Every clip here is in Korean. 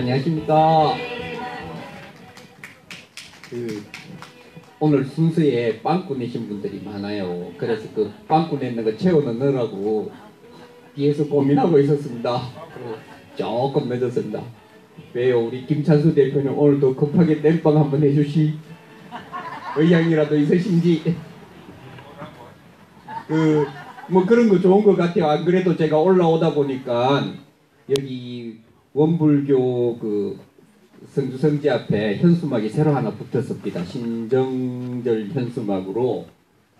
안녕하십니까. 오늘 순서에 빵꾸 내신 분들이 많아요. 그래서 그 빵꾸 내는 거 채워 넣느라고 뒤에서 고민하고 있었습니다. 조금 늦었습니다. 왜요? 우리 김찬수 대표님 오늘도 급하게 땜빵 한번 해주시. 의향이라도 있으신지. 뭐 그런 거 좋은 것 같아요. 안 그래도 제가 올라오다 보니까 여기 원불교 성주 성지 앞에 현수막이 새로 하나 붙었습니다. 신정절 현수막으로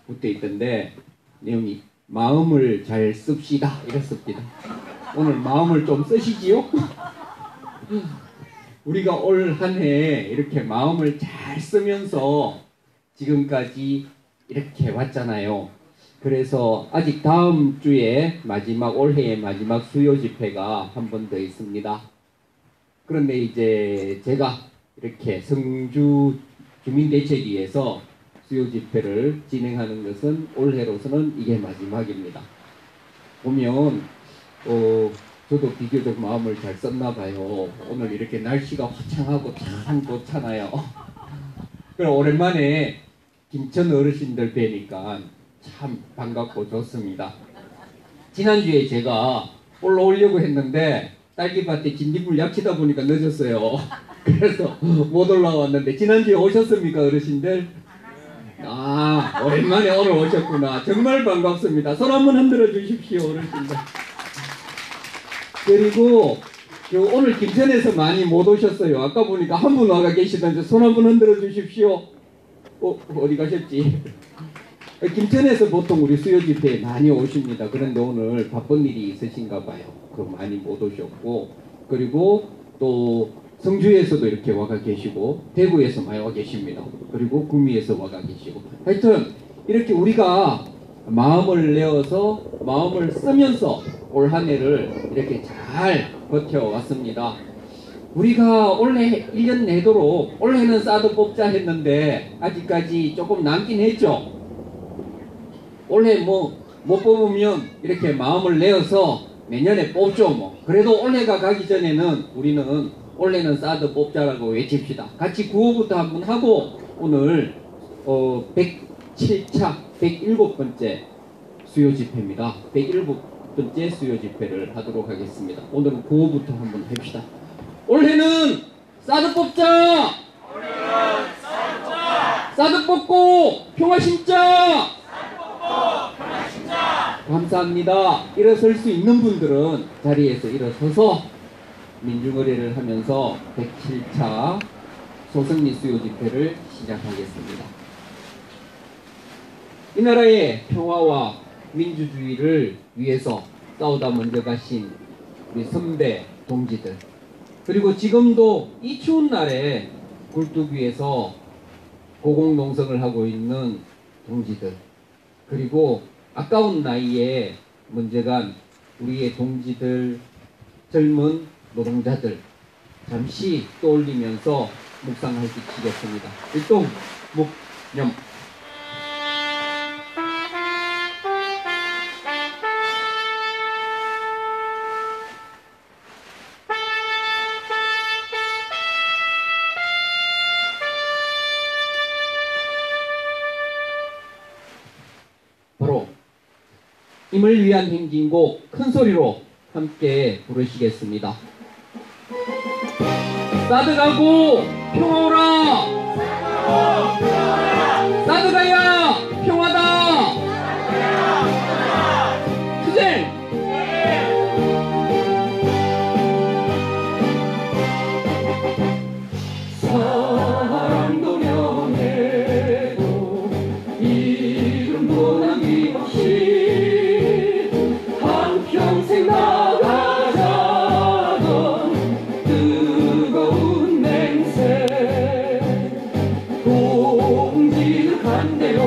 붙어 있던데 내용이 마음을 잘 씁시다 이랬습니다. 오늘 마음을 좀 쓰시지요? 우리가 올 한 해 이렇게 마음을 잘 쓰면서 지금까지 이렇게 왔잖아요. 그래서 아직 다음 주에 올해의 마지막 수요 집회가 한 번 더 있습니다. 그런데 이제 제가 이렇게 성주 주민대책위에서 수요 집회를 진행하는 것은 올해로서는 이게 마지막입니다. 보면 저도 비교적 마음을 잘 썼나 봐요. 오늘 이렇게 날씨가 화창하고 참 좋잖아요. 그럼 오랜만에 김천 어르신들 뵈니까 참 반갑고 좋습니다. 지난주에 제가 올라오려고 했는데 딸기밭에 진딧물 약치다 보니까 늦었어요. 그래서 못 올라왔는데 지난주에 오셨습니까 어르신들? 아, 오랜만에 오늘 오셨구나. 정말 반갑습니다. 손 한번 흔들어 주십시오 어르신들. 그리고 오늘 김천에서 많이 못 오셨어요. 아까 보니까 한 분 와가 계시던데 손 한번 흔들어 주십시오. 어디 가셨지? 김천에서 보통 우리 수요 집회에 많이 오십니다. 그런데 오늘 바쁜 일이 있으신가 봐요. 많이 못 오셨고, 그리고 또 성주에서도 이렇게 와가 계시고 대구에서 많이 와 계십니다. 그리고 구미에서 와가 계시고, 하여튼 이렇게 우리가 마음을 내어서 마음을 쓰면서 올 한 해를 이렇게 잘 버텨왔습니다. 우리가 올해 1년 내도록 올해는 사드 뽑자 했는데 아직까지 조금 남긴 했죠. 올해 못 뽑으면 이렇게 마음을 내어서 내년에 뽑죠 뭐. 그래도 올해가 가기 전에는 우리는 올해는 사드 뽑자라고 외칩시다. 같이 구호부터 한번 하고 오늘 107차 107번째 수요 집회입니다. 107번째 수요 집회를 하도록 하겠습니다. 오늘은 구호부터 한번 합시다. 올해는 사드 뽑자! 사드 뽑고 평화 심자! 감사합니다. 일어설 수 있는 분들은 자리에서 일어서서 민중의례를 하면서 107차 소승리 수요 집회를 시작하겠습니다. 이 나라의 평화와 민주주의를 위해서 싸우다 먼저 가신 우리 선배 동지들, 그리고 지금도 이 추운 날에 굴뚝 위에서 고공농성을 하고 있는 동지들, 그리고 아까운 나이에 먼저 간 우리의 동지들, 젊은 노동자들 잠시 떠올리면서 묵상할 수 있겠습니다. 일동 묵념. 임을 위한 행진곡 큰 소리로 함께 부르시겠습니다. 사드 가고 평화 오라! 사드 가야 평화다! 투쟁! 사랑도 명예도 이름도 남김없이 평생 나가자던 뜨거운 맹세, 동지들 간대요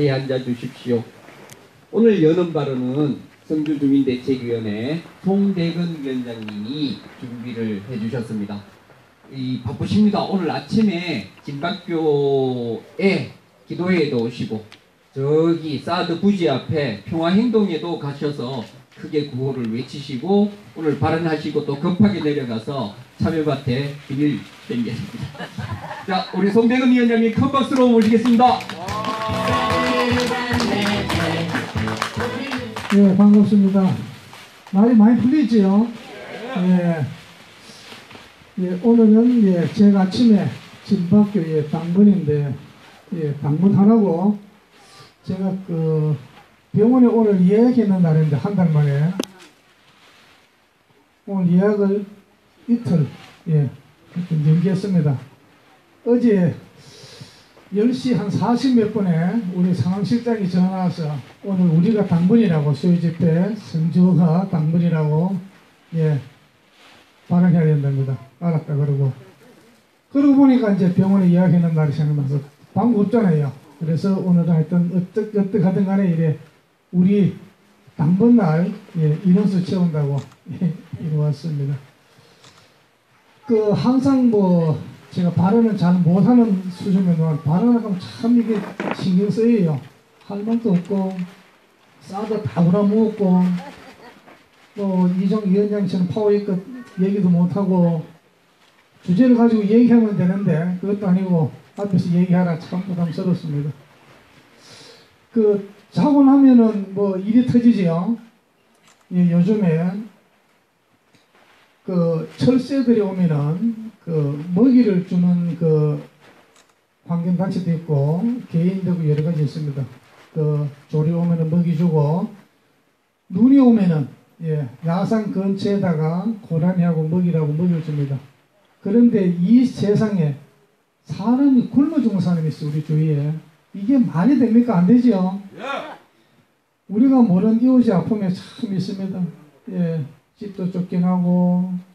자리에 앉아 주십시오. 오늘 여는 발언은 성주주민대책위원회 송대근 위원장님이 준비를 해주셨습니다. 바쁘십니다. 오늘 아침에 진박교에 기도회에도 오시고 저기 사드 부지 앞에 평화행동에도 가셔서 크게 구호를 외치시고 오늘 발언하시고 또 급하게 내려가서 참여밭에 비닐 땡겼습니다. 자, 우리 송대근 위원장님 큰 박수로 모시겠습니다. 예, 반갑습니다. 날이 많이 풀리지요? 예. 예, 오늘은 제가 아침에 진박교회 당번인데, 당번하라고 제가 병원에 오늘 예약했는 날인데, 한 달 만에. 오늘 예약을 이틀, 연기했습니다. 어제 10시 한 40몇 분에 우리 상황실장이 전화 와서 오늘 우리가 당번이라고 소유집회 성주가 당번이라고 발언해야 된답니다. 알았다 그러고 보니까 이제 병원에 예약해놓은 날이 생각나서 방법 없잖아요. 그래서 오늘은 하여튼 어떻게 하든 간에 이래 우리 당번날 인원수 채운다고 이리 왔습니다. 항상 제가 발언을 잘 못하는 수준이면 발언하면 참 이게 신경 쓰여요. 할 말도 없고 싸도 다 우라먹었고 이정 위원장처럼 파워이크 얘기도 못하고 주제를 가지고 얘기하면 되는데 그것도 아니고 앞에서 얘기하라 참 부담스럽습니다. 자고 나면은 일이 터지지요. 요즘에 철새들이 오면은 먹이를 주는 환경단체도 있고 개인도 여러 가지 있습니다. 조리 오면은 먹이 주고 눈이 오면은 야산 근처에다가 고라니하고 먹이라고 먹이를 줍니다. 그런데 이 세상에 사람이 굶어 죽는 사람이 있어요. 우리 주위에. 이게 말이 됩니까? 안 되죠. 우리가 모르는 이웃이 아픔에 참 있습니다. 집도 쫓겨나고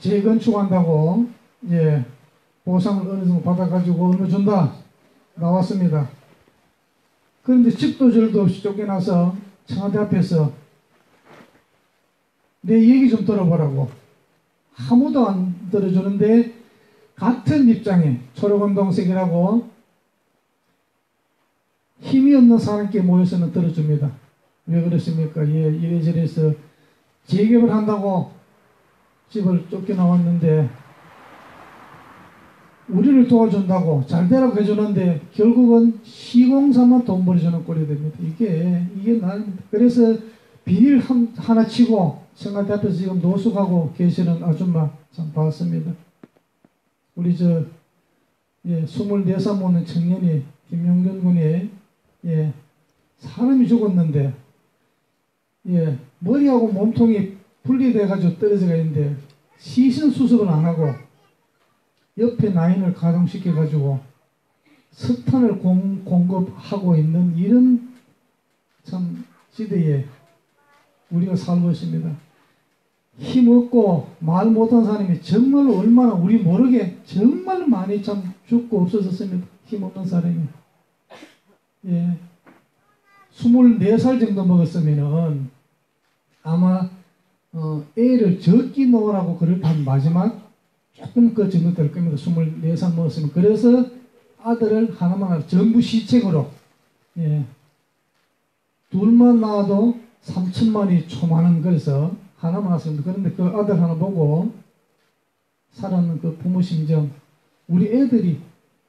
재건축한다고 보상을 어느 정도 받아가지고 어느 준다 나왔습니다. 그런데 집도 절도 없이 쫓겨나서 청와대 앞에서 내 얘기 좀 들어보라고 아무도 안 들어주는데 같은 입장에 초록운동색이라고 힘이 없는 사람께 모여서는 들어줍니다. 왜 그렇습니까? 이래저래서 재개발 한다고 집을 쫓겨나왔는데 우리를 도와준다고 잘 되라고 해주는데 결국은 시공사만 돈 벌어주는 꼴이 됩니다. 이게 난 그래서 비닐 하나 치고 청와대 앞에서 지금 노숙하고 계시는 아줌마 참 봤습니다. 우리 24살 먹는 청년이 김용균 군이 사람이 죽었는데 머리하고 몸통이 분리돼가지고 떨어져가 있는데 시신 수습을 안 하고 옆에 라인을 가동시켜가지고 석탄을 공급하고 있는 이런 참 시대에 우리가 살고 있습니다. 힘없고 말 못한 사람이 정말로 얼마나 우리 모르게 정말 많이 참 죽고 없어졌습니다. 힘없는 사람이. 24살 정도 먹었으면은 아마 애를 적기 놓으라고 그럴 한 마지막 조금 정도 될 겁니다. 24살 먹었으면. 그래서 아들을 하나만 전부 시책으로 둘만 낳아도 3천만이 초만원 그래서 하나만 낳았습니다. 그런데 그 아들 하나 보고 살아는 그 부모 심정 우리 애들이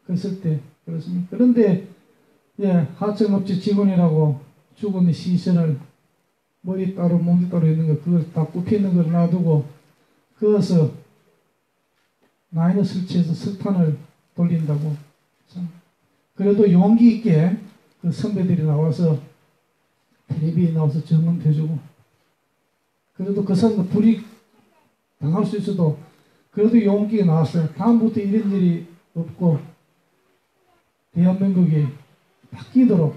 그랬을 때 그렇습니다. 그런데 하청업체 직원이라고 죽음의 시신을 머리 따로 몸 따로 있는 거 그걸 다 굽혀있는 걸 놔두고 그어서 라인을 설치해서 석탄을 돌린다고 참. 그래도 용기 있게 그 선배들이 나와서 텔레비에 나와서 증언해주고 그래도 그 사람도 불이 당할 수 있어도 그래도 용기가 나왔어요. 다음부터 이런 일이 없고 대한민국이 바뀌도록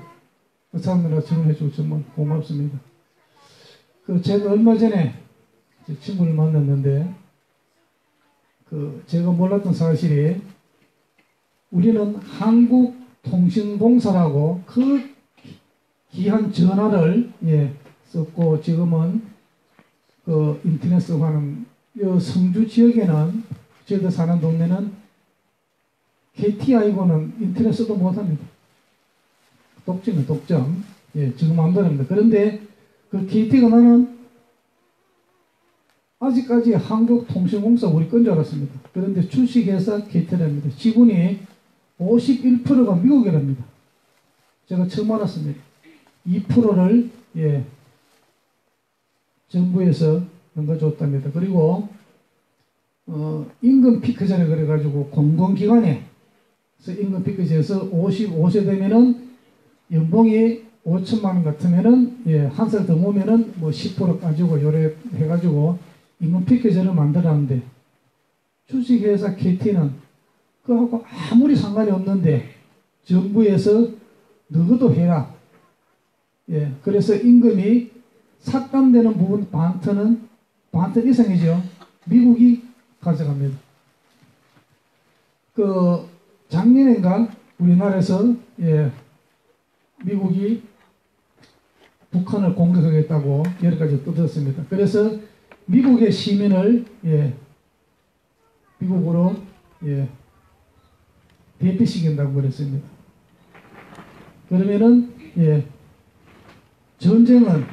그 사람들과 증언해주고 정말 고맙습니다. 제가 얼마 전에 제 친구를 만났는데 제가 몰랐던 사실이 우리는 한국통신공사라고 그 귀한 전화를 썼고, 지금은 그 인터넷으로 하는 이 성주 지역에는, 저희들 사는 동네는 KTI고는 인터넷 써도 못합니다. 독점이에요, 독점. 지금 안 됩니다. 그런데 그 KT가 나는 아직까지 한국통신공사 우리 건 줄 알았습니다. 그런데 주식회사 KT랍니다. 지분이 51%가 미국이랍니다. 제가 처음 알았습니다. 2%를 정부에서 넘겨줬답니다. 그리고 임금 피크제라 그래가지고 공공기관에서 임금 피크제에서 55세 되면은 연봉이 5천만 원 같으면은 한 살 더 모으면은 뭐 10% 가지고 요래 해가지고 임금 피크제를 만들었는데, 주식회사 KT는 그하고 아무리 상관이 없는데 정부에서 너도 해라. 그래서 임금이 삭감되는 부분 반턴 이상이죠. 미국이 가져갑니다. 그 작년인가 우리나라에서 미국이 북한을 공격하겠다고 여러 가지 떠들었습니다. 그래서 미국의 시민을 미국으로 대피시킨다고 그랬습니다. 그러면은 전쟁은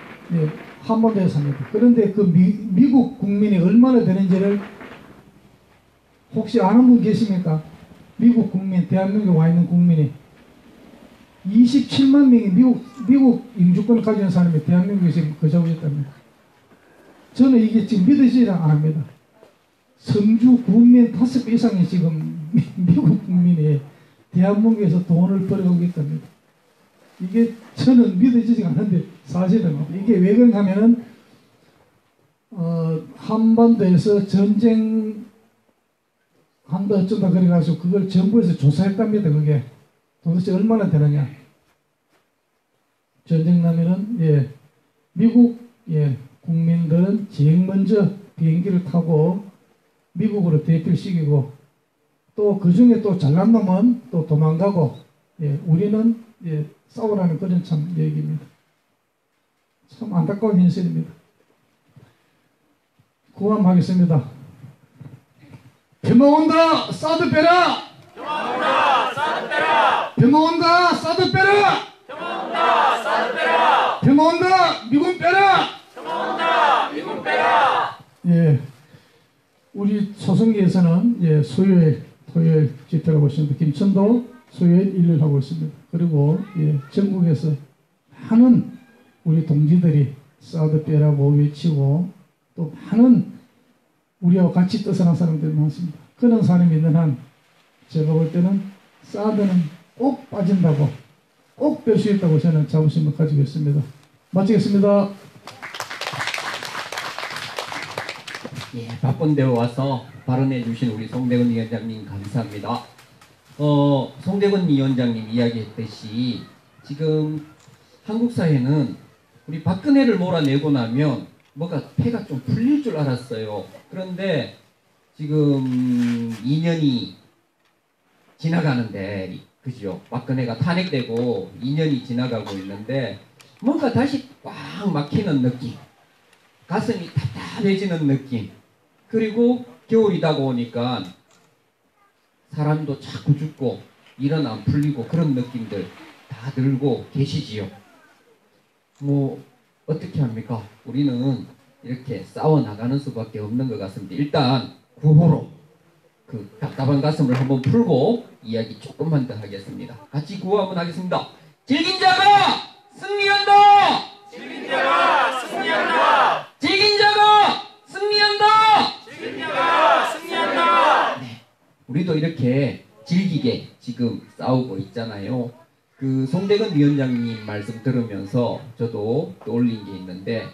한반도에서 합니다. 그런데 그 미국 국민이 얼마나 되는지를 혹시 아는 분 계십니까? 미국 국민, 대한민국에 와 있는 국민이 27만 명이 미국 영주권을 가진 사람이 대한민국에 지금 거주하고 있답니다. 저는 이게 지금 믿어지지 않습니다. 성주 국민 5배 이상이 지금 미국 국민이 대한민국에서 돈을 벌어가고 있답니다. 이게 저는 믿어지지 않는데 사실은 이게 왜 그런가 하면은 한반도에서 전쟁 한다 어쩐다 그래가지고 그걸 정부에서 조사했답니다. 그게 도대체 얼마나 되느냐. 전쟁 나면은 미국 국민들은 제일 먼저 비행기를 타고 미국으로 대피시키고, 또 그 중에 또 잘난 놈은 또 도망가고, 우리는 싸우라는 그런 참 얘기입니다. 참 안타까운 현실입니다. 구함하겠습니다. 병마온다 사드 빼라! 병마온다 사드 빼라! 병마온다 사드 빼라! 병마온다 사드 빼라! 병마온다 미군 빼라! 병마온다 미군 빼라! 우리 소성리에서는 수요일, 토요일 집회하고 있습니다. 김천도 수요일, 일요일 하고 있습니다. 그리고 전국에서 많은 우리 동지들이 사드 빼라고 외치고, 또 많은 우리와 같이 떠나는 사람들이 많습니다. 그런 사람이 있는 한 제가 볼 때는 사드는 꼭 빠진다고, 꼭 뺄 수 있다고 저는 자부심을 가지고 있습니다. 마치겠습니다. 바쁜데 와서 발언해 주신 우리 송대근 위원장님 감사합니다. 송대근 위원장님 이야기했듯이 지금 한국 사회는 우리 박근혜를 몰아내고 나면 뭐가 패가 좀 풀릴 줄 알았어요. 그런데 지금 2년이 지나가는데, 그죠? 박근혜가 탄핵되고 2년이 지나가고 있는데 뭔가 다시 꽉 막히는 느낌, 가슴이 답답해지는 느낌, 그리고 겨울이 다가오니까 사람도 자꾸 죽고 일은 안 풀리고 그런 느낌들 다 들고 계시지요. 뭐 어떻게 합니까? 우리는 이렇게 싸워나가는 수밖에 없는 것 같습니다. 일단 구호로 그 답답한 가슴을 한번 풀고 이야기 조금만 더 하겠습니다. 같이 구호 한번 하겠습니다. 질긴 자가 승리한다! 질긴 자가 승리한다! 질긴 자가 승리한다! 질긴 자가 승리한다! 네, 우리도 이렇게 질기게 지금 싸우고 있잖아요. 그 송대근 위원장님 말씀 들으면서 저도 떠올린 게 있는데,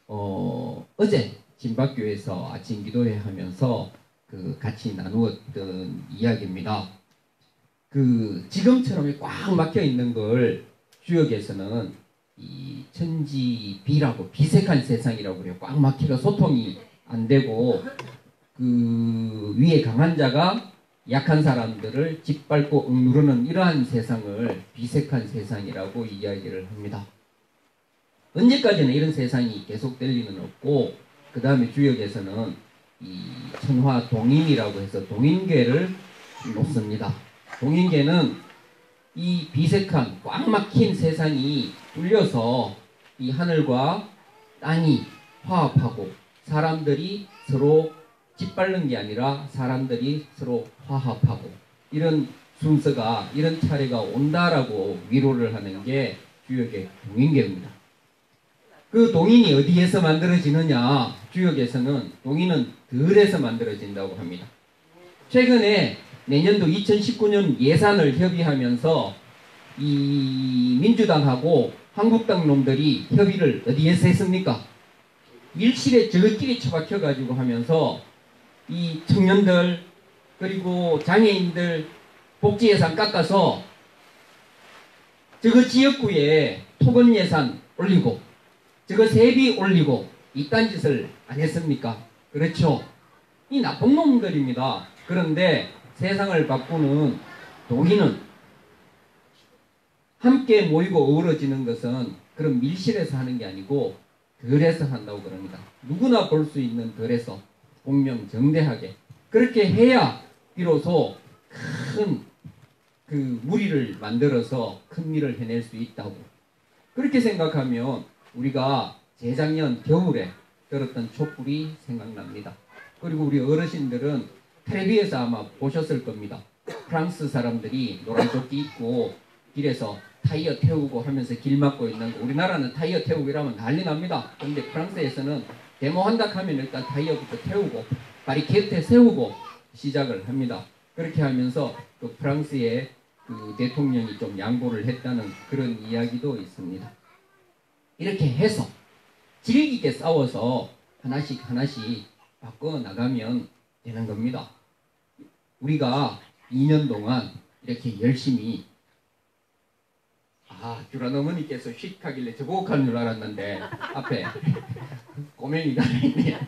어제 진박교에서 아침 기도회 하면서 그 같이 나누었던 이야기입니다. 그 지금처럼 꽉 막혀 있는 걸 주역에서는 이 천지비라고, 비색한 세상이라고 그래요. 꽉 막히가 소통이 안 되고 그 위에 강한 자가 약한 사람들을 짓밟고 억누르는 이러한 세상을 비색한 세상이라고 이야기를 합니다. 언제까지나 이런 세상이 계속될 리는 없고, 그 다음에 주역에서는 이 천화 동인이라고 해서 동인계를 놓습니다. 동인계는 이 비색한 꽉 막힌 세상이 뚫려서 이 하늘과 땅이 화합하고 사람들이 서로 짓밟는 게 아니라 사람들이 서로 화합하고 이런 순서가, 이런 차례가 온다라고 위로를 하는 게 주역의 동인계입니다. 그 동인이 어디에서 만들어지느냐? 주역에서는 동인은 들에서 만들어진다고 합니다. 최근에 내년도 2019년 예산을 협의하면서 이 민주당하고 한국당 놈들이 협의를 어디에서 했습니까? 밀실에 저것끼리 처박혀 가지고 하면서 이 청년들 그리고 장애인들 복지 예산 깎아서 저거 지역구에 토건 예산 올리고 저거 세비 올리고 이딴 짓을 안 했습니까? 그렇죠. 이 나쁜 놈들입니다. 그런데 세상을 바꾸는 동의는 함께 모이고 어우러지는 것은 그런 밀실에서 하는 게 아니고 덜에서 한다고 그럽니다. 누구나 볼 수 있는 덜에서 공명정대하게 그렇게 해야 비로소 큰 그 무리를 만들어서 큰 일을 해낼 수 있다고. 그렇게 생각하면 우리가 재작년 겨울에 들었던 촛불이 생각납니다. 그리고 우리 어르신들은 텔레비에서 아마 보셨을 겁니다. 프랑스 사람들이 노란 조끼 입고 길에서 타이어 태우고 하면서 길 막고 있는 거. 우리나라는 타이어 태우고 이러면 난리 납니다. 그런데 프랑스에서는 데모한다 하면 일단 타이어부터 태우고 바리케이트에 세우고 시작을 합니다. 그렇게 하면서 그 프랑스의 그 대통령이 좀 양보를 했다는 그런 이야기도 있습니다. 이렇게 해서 질기게 싸워서 하나씩 바꿔 나가면 되는 겁니다. 우리가 2년 동안 이렇게 열심히 주란 어머니께서 휙 하길래 저보고 하는 줄 알았는데 앞에 꼬맹이가 있네.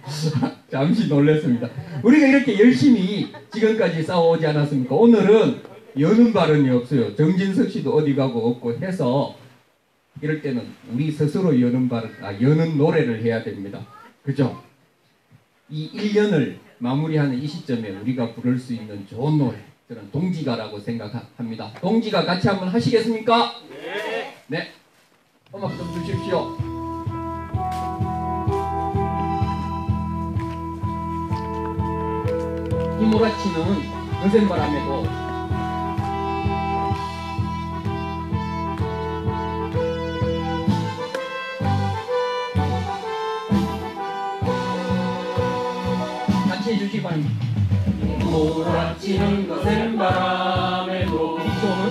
잠시 놀랐습니다. 우리가 이렇게 열심히 지금까지 싸워오지 않았습니까? 오늘은 여는 발언이 없어요. 정진석 씨도 어디 가고 없고 해서 이럴 때는 우리 스스로 여는 노래를 해야 됩니다. 그죠? 이 1년을 마무리하는 이 시점에 우리가 부를 수 있는 좋은 노래, 저는 동지가라고 생각합니다. 동지가 같이 한번 하시겠습니까? 네. 네. 음악 좀 주십시오. 휘몰아치는 거센바람에도 해주시기 바랍니다. 몰아치는 거센 바람에도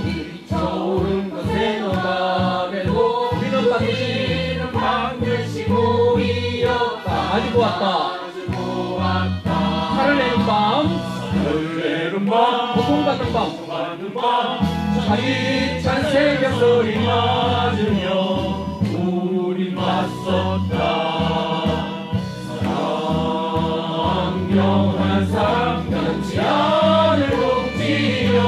비춰오른 거센 어감에도 우리는 반드시 우리였다. 가지고 왔다. 살을 내는 밤, 고통받는 밤, 차디찬 새벽 소리 맞으며 우리 맞섰다. 영원한 사랑 변치 않을 동지여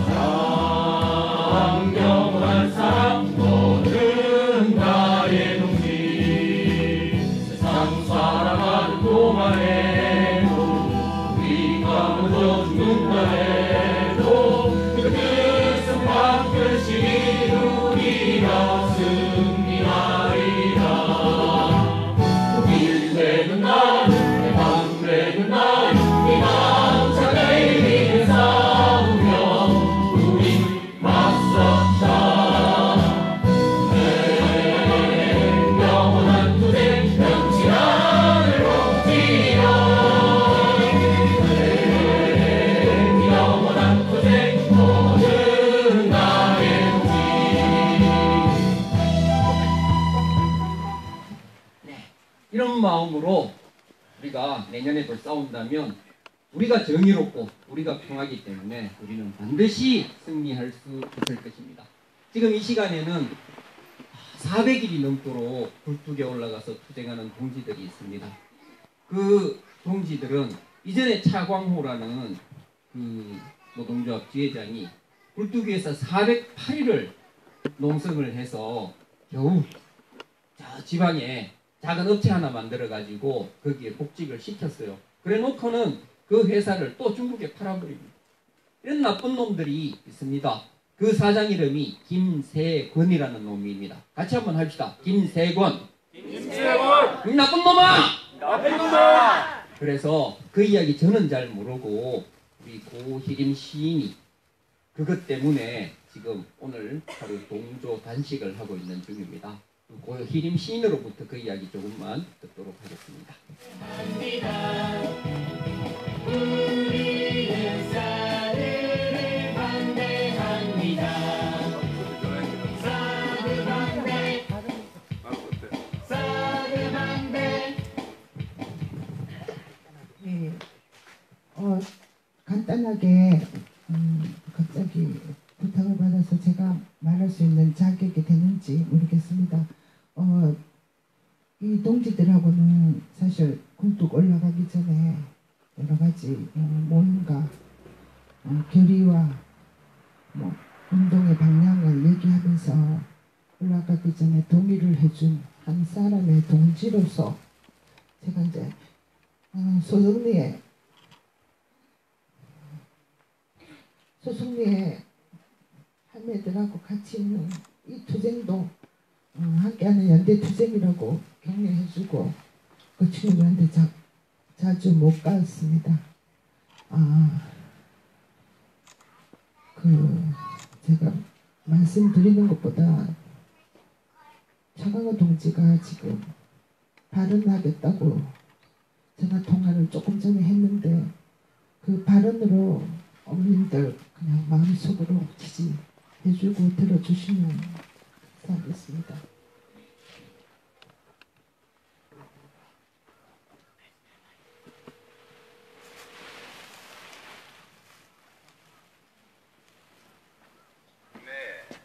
사랑 영원한 사랑 너는 나의 동지 세상 살아가는 동안에도 우리가 먼저 죽는다 해도 그 뜻은 반드시 이루리라 승리하리라 일내는 날 이런 마음으로 우리가 내년에도 싸운다면 우리가 정의롭고 우리가 평하기 때문에 우리는 반드시 승리할 수 있을 것입니다. 지금 이 시간에는 400일이 넘도록 굴뚝에 올라가서 투쟁하는 동지들이 있습니다. 그 동지들은 이전에 차광호라는 그 노동조합 지회장이 굴뚝위에서 408일을 농성을 해서 겨우 저 지방에 작은 업체 하나 만들어 가지고 거기에 복직을 시켰어요. 그래 놓고는 그 회사를 또 중국에 팔아버립니다. 이런 나쁜 놈들이 있습니다. 그 사장 이름이 김세권이라는 놈입니다. 같이 한번 합시다. 김세권. 김세권. 이 나쁜 놈아! 나쁜 놈아. 그래서 그 이야기 저는 잘 모르고 우리 고희림 시인이 그것 때문에 지금 오늘 하루 동조 단식을 하고 있는 중입니다. 고희림 시인으로부터 그 이야기 조금만 듣도록 하겠습니다. 우리는 사르를 반대합니다. 사르 반대. 사르 반대. 네, 간단하게 갑자기 부탁을 받아서 제가 말할 수 있는 자격이 되는지 모르겠습니다. 이 동지들하고는 사실 굴뚝 올라가기 전에 여러 가지 뭔가 결의와 운동의 방향을 얘기하면서 올라가기 전에 동의를 해준 한 사람의 동지로서 제가 이제 소송리에 할매들하고 같이 있는 이 투쟁도 함께하는 연대투쟁이라고 격려해주고 그 친구들한테 자주 못 갔습니다. 제가 말씀드리는 것보다 차강호 동지가 지금 발언하겠다고 제가 통화를 조금 전에 했는데 그 발언으로 어머님들 그냥 마음속으로 지지해주고 들어주시면 감사하겠습니다.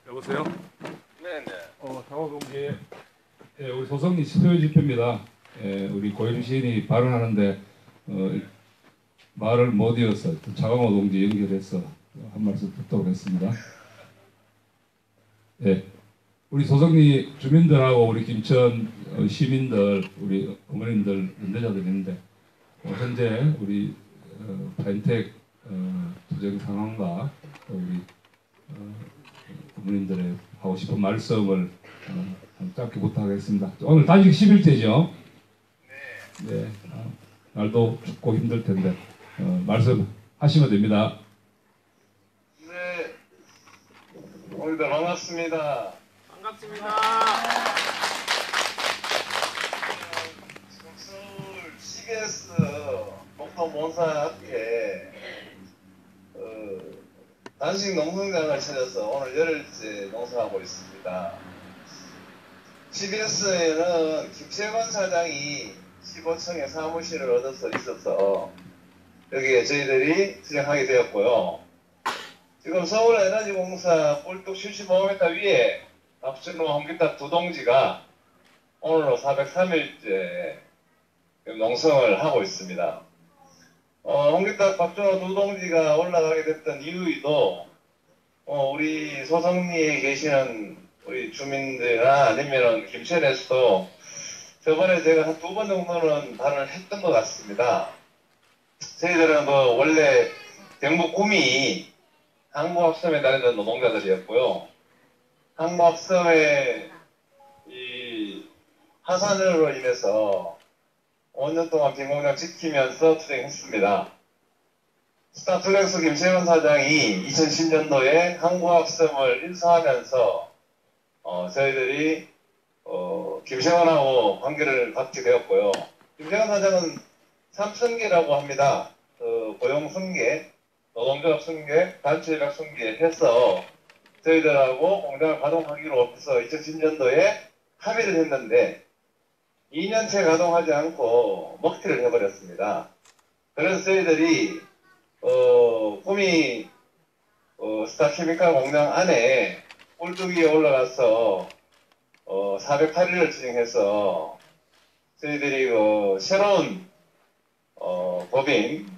여보세요? 네네. 강호동지, 우리 소성리 수요 집회입니다. 우리 고혜림 시인이 발언하는데 말을 못 이어서 차강호 동지 연결해서 한 말씀 듣도록 했습니다. 우리 소성리 주민들하고 우리 김천 시민들, 우리 어머님들, 연대자들 있는데 현재 우리 파인텍 투쟁 상황과 우리 어머님들의 하고 싶은 말씀을 짧게 부탁하겠습니다. 오늘 단식 10일째죠? 네. 날도 춥고 힘들 텐데 말씀하시면 됩니다. 네. 오늘도 반갑습니다. 반갑습니다. 서울 CBS 목동 본사 앞에 단식 농성장을 찾아서 오늘 열흘째 농성하고 있습니다. CBS에는 김세권 사장이 15층에 사무실을 얻어서 있어서 여기에 저희들이 투쟁하게 되었고요. 지금 서울에너지공사 꿀뚝 75m 위에 박준호, 홍기탁 두 동지가 오늘로 403일째 농성을 하고 있습니다. 홍기탁, 박준호 두 동지가 올라가게 됐던 이유도 우리 소성리에 계시는 우리 주민들이나 아니면은 김천에서도 저번에 제가 한 2번 정도는 발언을 했던 것 같습니다. 저희들은 원래 경북 구미 항구합섬에 다니던 노동자들이었고요. 항구합섬의 이 하산으로 인해서 5년 동안 빈공장 지키면서 투쟁했습니다. 스타플렉스 김세권 사장이 2010년도에 항구합섬을 인수하면서 저희들이 김세권하고 관계를 갖게 되었고요. 김세권 사장은 삼승계라고 합니다. 고용승계, 노동조합 승계, 단체협약 승계 해서 저희들하고 공장을 가동하기로 해서 2010년도에 합의를 했는데 2년째 가동하지 않고 먹튀를 해버렸습니다. 그래서 저희들이 구미 스타케미칼 공장 안에 꿀뚝 위에 올라가서 408일을 진행해서 저희들이 새로운 법인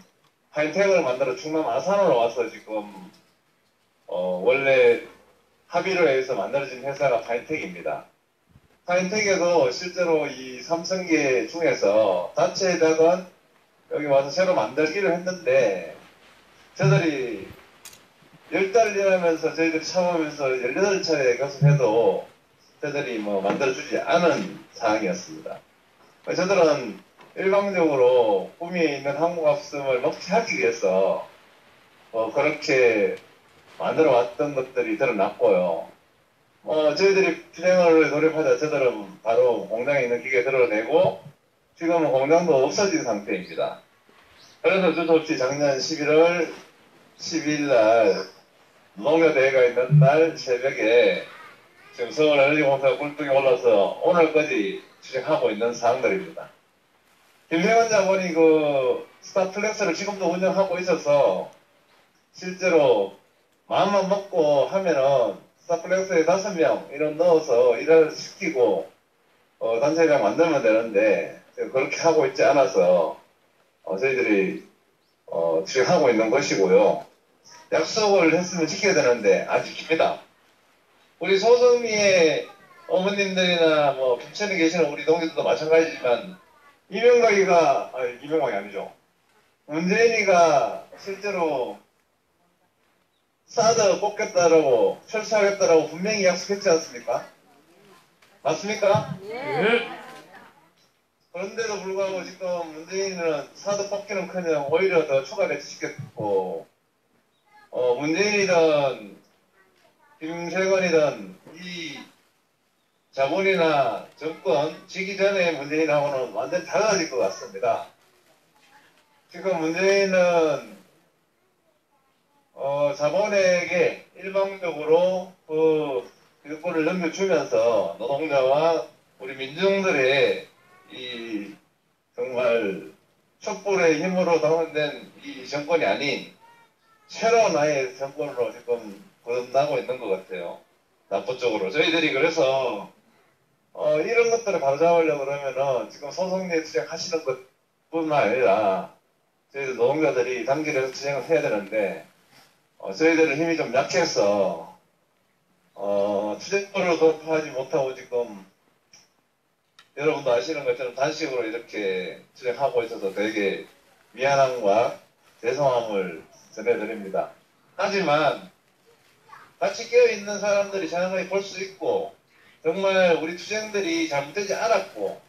파인텍을 만들어 충남 아산으로 와서 지금 원래 합의를 해서 만들어진 회사가 파인텍입니다. 파인텍에도 실제로 이 삼성계 중에서 자체에다가 여기 와서 새로 만들기를 했는데 저들이 10달 일하면서 저희들이 참으면서 18차례 교섭해도 저들이 뭐 만들어주지 않은 상황이었습니다. 저들은 일방적으로 꿈에 있는 항공합성을 먹튀하기 위해서 그렇게 만들어 왔던 것들이 드러났고요. 저희들이 실행을 돌입하자 저들은 바로 공장에 있는 기계 드러내고 지금은 공장도 없어진 상태입니다. 그래서 어쩔 수 없이 작년 11월 12일 날 농협대회가 있는 날 새벽에 지금 서울에너지공사가 굴뚝에 올라서 오늘까지 추진하고 있는 사항들입니다. 김세원 자본이 그 스타플렉스를 지금도 운영하고 있어서 실제로 마음만 먹고 하면은 스타플렉스에 5명 이런 넣어서 일을 시키고 단체장 만들면 되는데 그렇게 하고 있지 않아서 저희들이 추진하고 있는 것이고요. 약속을 했으면 지켜야 되는데 안 지킵니다. 우리 소성리의 어머님들이나 뭐 김천에 계시는 우리 동지들도 마찬가지지만 이명박이 아니죠. 문재인이가 실제로 사드 뽑겠다라고 철수하겠다라고 분명히 약속했지 않습니까? 맞습니까? 예. 그런데도 불구하고 지금 문재인은 사드 뽑기는커녕 오히려 더 추가 배치시켰고 문재인이든 김세건이든 이 자본이나 정권 지기 전에 문재인하고는 완전히 달라질 것 같습니다. 지금 문재인은 자본에게 일방적으로 그 일꾼을 넘겨주면서 노동자와 우리 민중들의 이 정말 촛불의 힘으로 당선된 이 정권이 아닌 새로운 나의 정권으로 지금 거듭나고 있는 것 같아요. 나쁜 쪽으로. 저희들이 그래서 이런 것들을 바로잡으려고 그러면은 지금 소송리에 투쟁하시는 것뿐만 아니라 저희들 노동자들이 단결해서 투쟁을 해야 되는데 저희들은 힘이 좀 약해서 투쟁권을 돌파하지 못하고 지금 여러분도 아시는 것처럼 단식으로 이렇게 투쟁하고 있어서 되게 미안함과 죄송함을 전해드립니다. 하지만 같이 깨어있는 사람들이 장하게 볼 수 있고 정말 우리 투쟁들이 잘못되지 않았고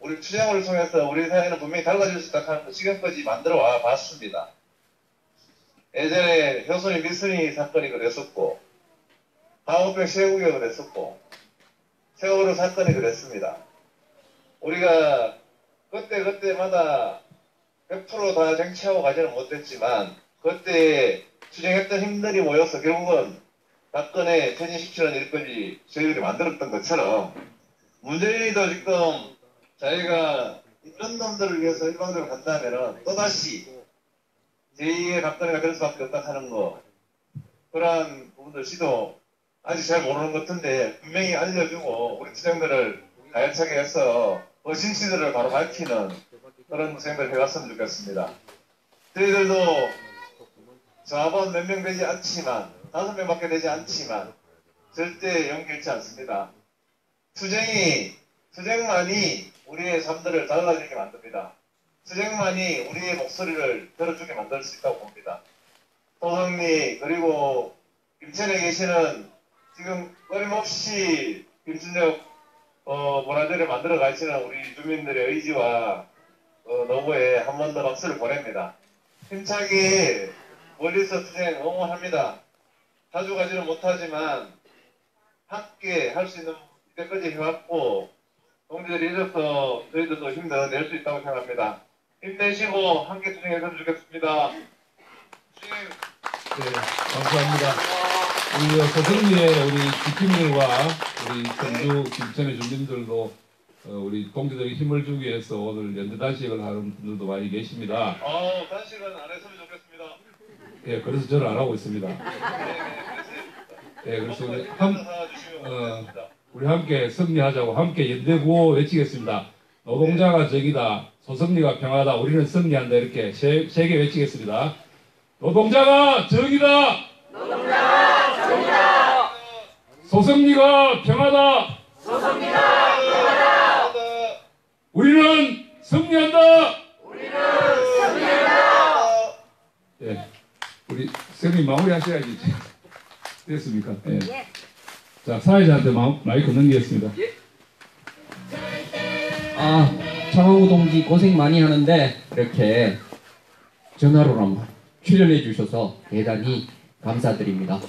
우리 투쟁을 통해서 우리 사회는 분명히 달라질 수 있다고 하는 거 지금까지 만들어 와 봤습니다. 예전에 효순이 미순이 사건이 그랬었고 하우병 세우기가 그랬었고 세월호 사건이 그랬습니다. 우리가 그때마다 100% 다 쟁취하고 가지는 못했지만 그때 투쟁했던 힘들이 모여서 결국은 박근혜 퇴진시키는 일까지 저희들이 만들었던 것처럼 문재인이도 지금 자기가 이런 놈들을 위해서 일방적으로 간다면은 또다시 제2의 박근혜가 될 수밖에 없다 하는 거 그러한 부분들 시도 아직 잘 모르는 것 같은데 분명히 알려주고 우리 투쟁들을 가열차게 해서 그 진실들을 바로 밝히는 그런 투쟁들을 해갔으면 좋겠습니다. 저희들도 자본 몇 명 되지 않지만 5명밖에 되지 않지만 절대 용기 잃지 않습니다. 투쟁만이 우리의 삶들을 달라지게 만듭니다. 투쟁만이 우리의 목소리를 들어주게 만들 수 있다고 봅니다. 소성리 그리고 김천에 계시는 지금 끊임없이 김춘혁 문화재를 만들어 가시는 우리 주민들의 의지와 노고에 한 번 더 박수를 보냅니다. 힘차게 멀리서 투쟁 응원합니다. 자주 가지는 못하지만 함께 할 수 있는 때까지 해왔고 동지들이 이래서 저희들도 힘내서 낼 수 있다고 생각합니다. 힘내시고 함께 투쟁했으면 좋겠습니다. 네, 감사합니다. 우리 소성리의 우리 지킴이와 우리 전주 김천의 주민들도 우리 동지들에게 힘을 주기 위해서 오늘 연대 단식을 하는 분들도 많이 계십니다. 단식은 안 했으면 좋겠습니다. 예, 그래서 저는 안 하고 있습니다. 예, 그래서 우리 함께 승리하자고 함께 연대구호 외치겠습니다. 노동자가 적이다, 소승리가 평화다, 우리는 승리한다 이렇게 세 개 외치겠습니다. 노동자가 적이다. 노동자가 적이다. 소승리가 평화다. 소승리가 평화다. 우리는 승리한다. 우리는 승리한다. 예, 우리 선생님 마무리하셔야지. 됐습니까? 예. 자, 사회자한테 마이크 넘기겠습니다. 차광우 동지 고생 많이 하는데 이렇게 전화로나마 출연해 주셔서 대단히 감사드립니다.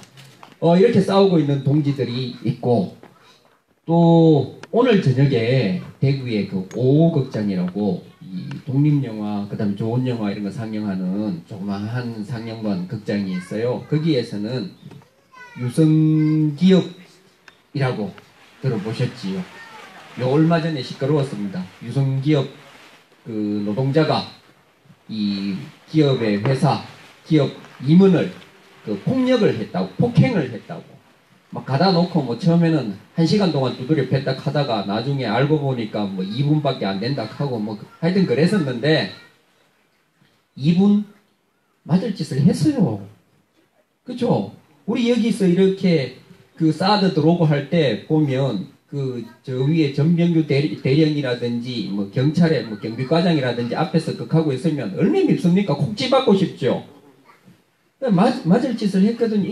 이렇게 싸우고 있는 동지들이 있고, 또 오늘 저녁에 대구의 그 오호극장이라고 이 독립영화, 그 다음에 좋은 영화 이런 거 상영하는 조그마한 상영관 극장이 있어요. 거기에서는 유성기업이라고 들어보셨지요? 얼마 전에 시끄러웠습니다. 유성기업 그 노동자가 이 기업의 회사, 기업 임원을 그 폭력을 했다고, 폭행을 했다고 막 가다 놓고 뭐 처음에는 1시간 동안 두드려 팼다 하다가 나중에 알고 보니까 뭐 2분밖에 안 된다 하고 뭐 하여튼 그랬었는데 2분 맞을 짓을 했어요. 그죠? 우리 여기서 이렇게 그 사드 들어오고 할 때 보면 그 저 위에 전병규 대령이라든지 뭐 경찰의 뭐 경비과장이라든지 앞에서 극하고 있으면 얼마나 밉습니까? 콕 집받고 싶죠. 맞을 짓을 했거든요.